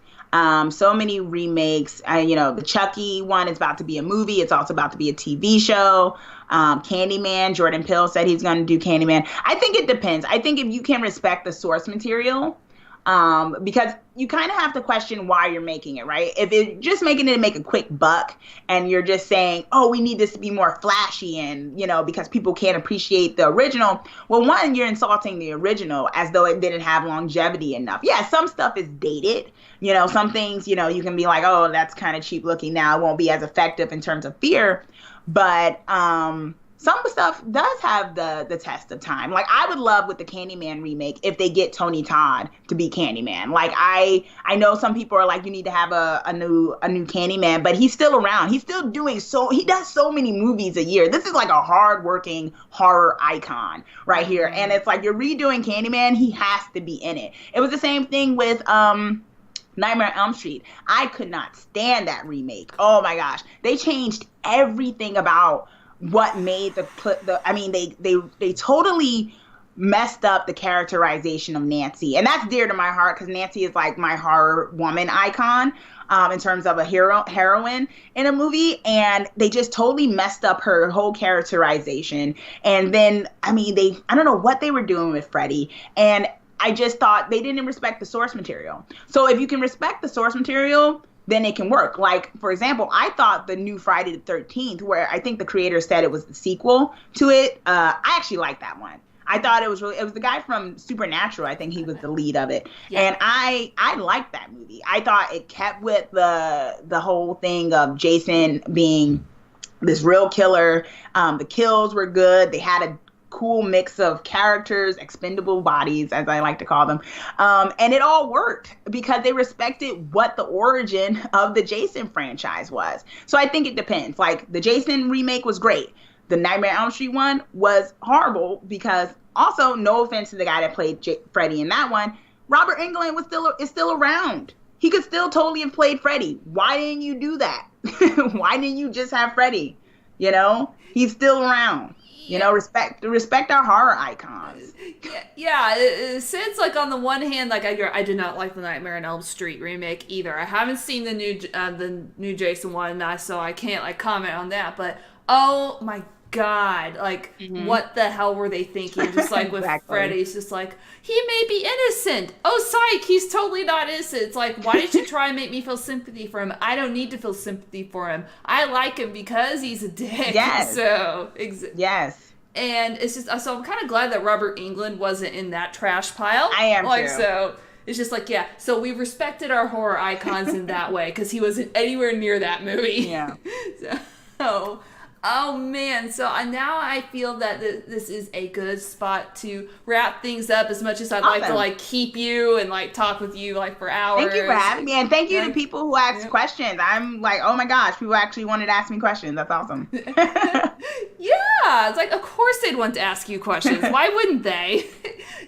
so many remakes. The Chucky one is about to be a movie. It's also about to be a TV show. Candyman, Jordan Peele said he's going to do Candyman. I think it depends. I think if you can respect the source material, because you kind of have to question why you're making it, right? If you're just making it to make a quick buck and you're just saying, oh, we need this to be more flashy and, because people can't appreciate the original. Well, one, you're insulting the original as though it didn't have longevity enough. Yeah, some stuff is dated. Some things, you can be like, oh, that's kind of cheap looking now. It won't be as effective in terms of fear. But some stuff does have the test of time. Like, I would love with the Candyman remake if they get Tony Todd to be Candyman. Like, I know some people are like, you need to have a new Candyman, but he's still around. He's still he does so many movies a year. This is like a hardworking horror icon right here. And it's like, you're redoing Candyman, he has to be in it. It was the same thing with Nightmare on Elm Street. I could not stand that remake. Oh my gosh. They changed everything about what made they totally messed up the characterization of Nancy. And that's dear to my heart because Nancy is like my horror woman icon in terms of a heroine in a movie. And they just totally messed up her whole characterization. And then, I don't know what they were doing with Freddy. And I just thought they didn't respect the source material. So if you can respect the source material, then it can work. Like, for example, I thought the new Friday the 13th, where I think the creator said it was the sequel to it, I actually liked that one. I thought it was the guy from Supernatural. I think he was the lead of it. Yeah. And I liked that movie. I thought it kept with the whole thing of Jason being this real killer. The kills were good. They had a cool mix of characters, expendable bodies, as I like to call them. And it all worked because they respected what the origin of the Jason franchise was. So I think it depends. Like, the Jason remake was great. The Nightmare on Elm Street one was horrible because, also, no offense to the guy that played Freddy in that one, Robert Englund is still around. He could still totally have played Freddy. Why didn't you do that? Why didn't you just have Freddy? You know, he's still around. You know, respect our horror icons. Yeah. Since, like, on the one hand, like, I did not like the Nightmare on Elm Street remake either. I haven't seen the new Jason one, so I can't, like, comment on that. But oh my God, like, what the hell were they thinking? Just like with exactly. Freddy's, just like, he may be innocent. Oh, psych, he's totally not innocent. It's like, why did you try and make me feel sympathy for him? I don't need to feel sympathy for him. I like him because he's a dick. Yes. So, yes. And it's just, so I'm kind of glad that Robert Englund wasn't in that trash pile. I am like, too. So it's just like, yeah. So we respected our horror icons in that way because he wasn't anywhere near that movie. Yeah. So, oh man, so now I feel that this is a good spot to wrap things up, as much as I'd like to, like, keep you and, like, talk with you, like, for hours. Thank you for having me, and thank you to people who ask questions. I'm like, oh my gosh, people actually wanted to ask me questions. That's awesome. Yeah, it's like, of course they'd want to ask you questions. Why wouldn't they?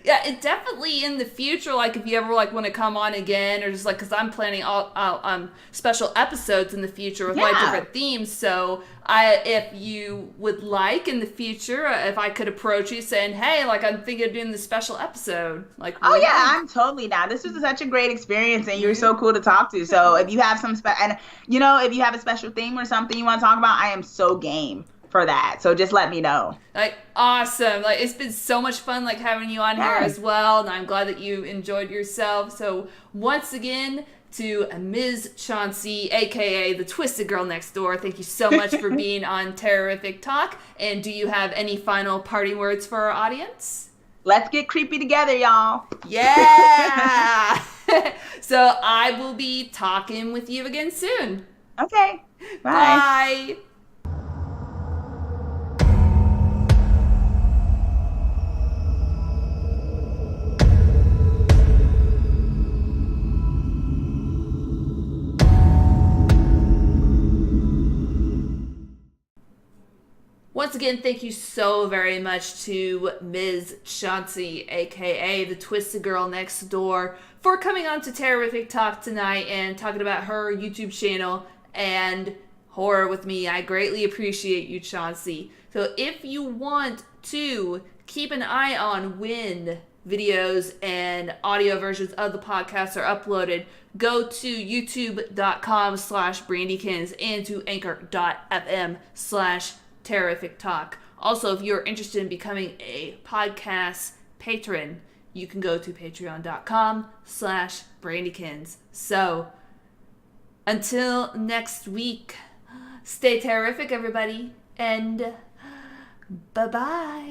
Yeah, it definitely in the future, like, if you ever, like, want to come on again, or just, like, because I'm planning all special episodes in the future with my different themes, so if you would like in the future, if I could approach you saying, hey, like, I'm thinking of doing this special episode, like, oh yeah, I'm totally down. This was such a great experience, and you're so cool to talk to. So if you have if you have a special theme or something you want to talk about, I am so game for that. So just let me know. Like, awesome. Like, it's been so much fun, like, having you on here as well, and I'm glad that you enjoyed yourself. So once again, to Ms. Chauncey, aka the Twisted Girl Next Door, thank you so much for being on Terrorific Talk. And do you have any final parting words for our audience? Let's get creepy together, y'all. Yeah. So I will be talking with you again soon. Okay. Bye. Once again, thank you so very much to Ms. Chauncey, aka the Twisted Girl Next Door, for coming on to Terrorific Talk tonight and talking about her YouTube channel and horror with me. I greatly appreciate you, Chauncey. So if you want to keep an eye on when videos and audio versions of the podcast are uploaded, go to youtube.com/Brandykins and to anchor.fm/Terrorific Talk. Also, if you're interested in becoming a podcast patron, you can go to patreon.com/Brandykins. So, until next week, stay terrific, everybody, and bye-bye.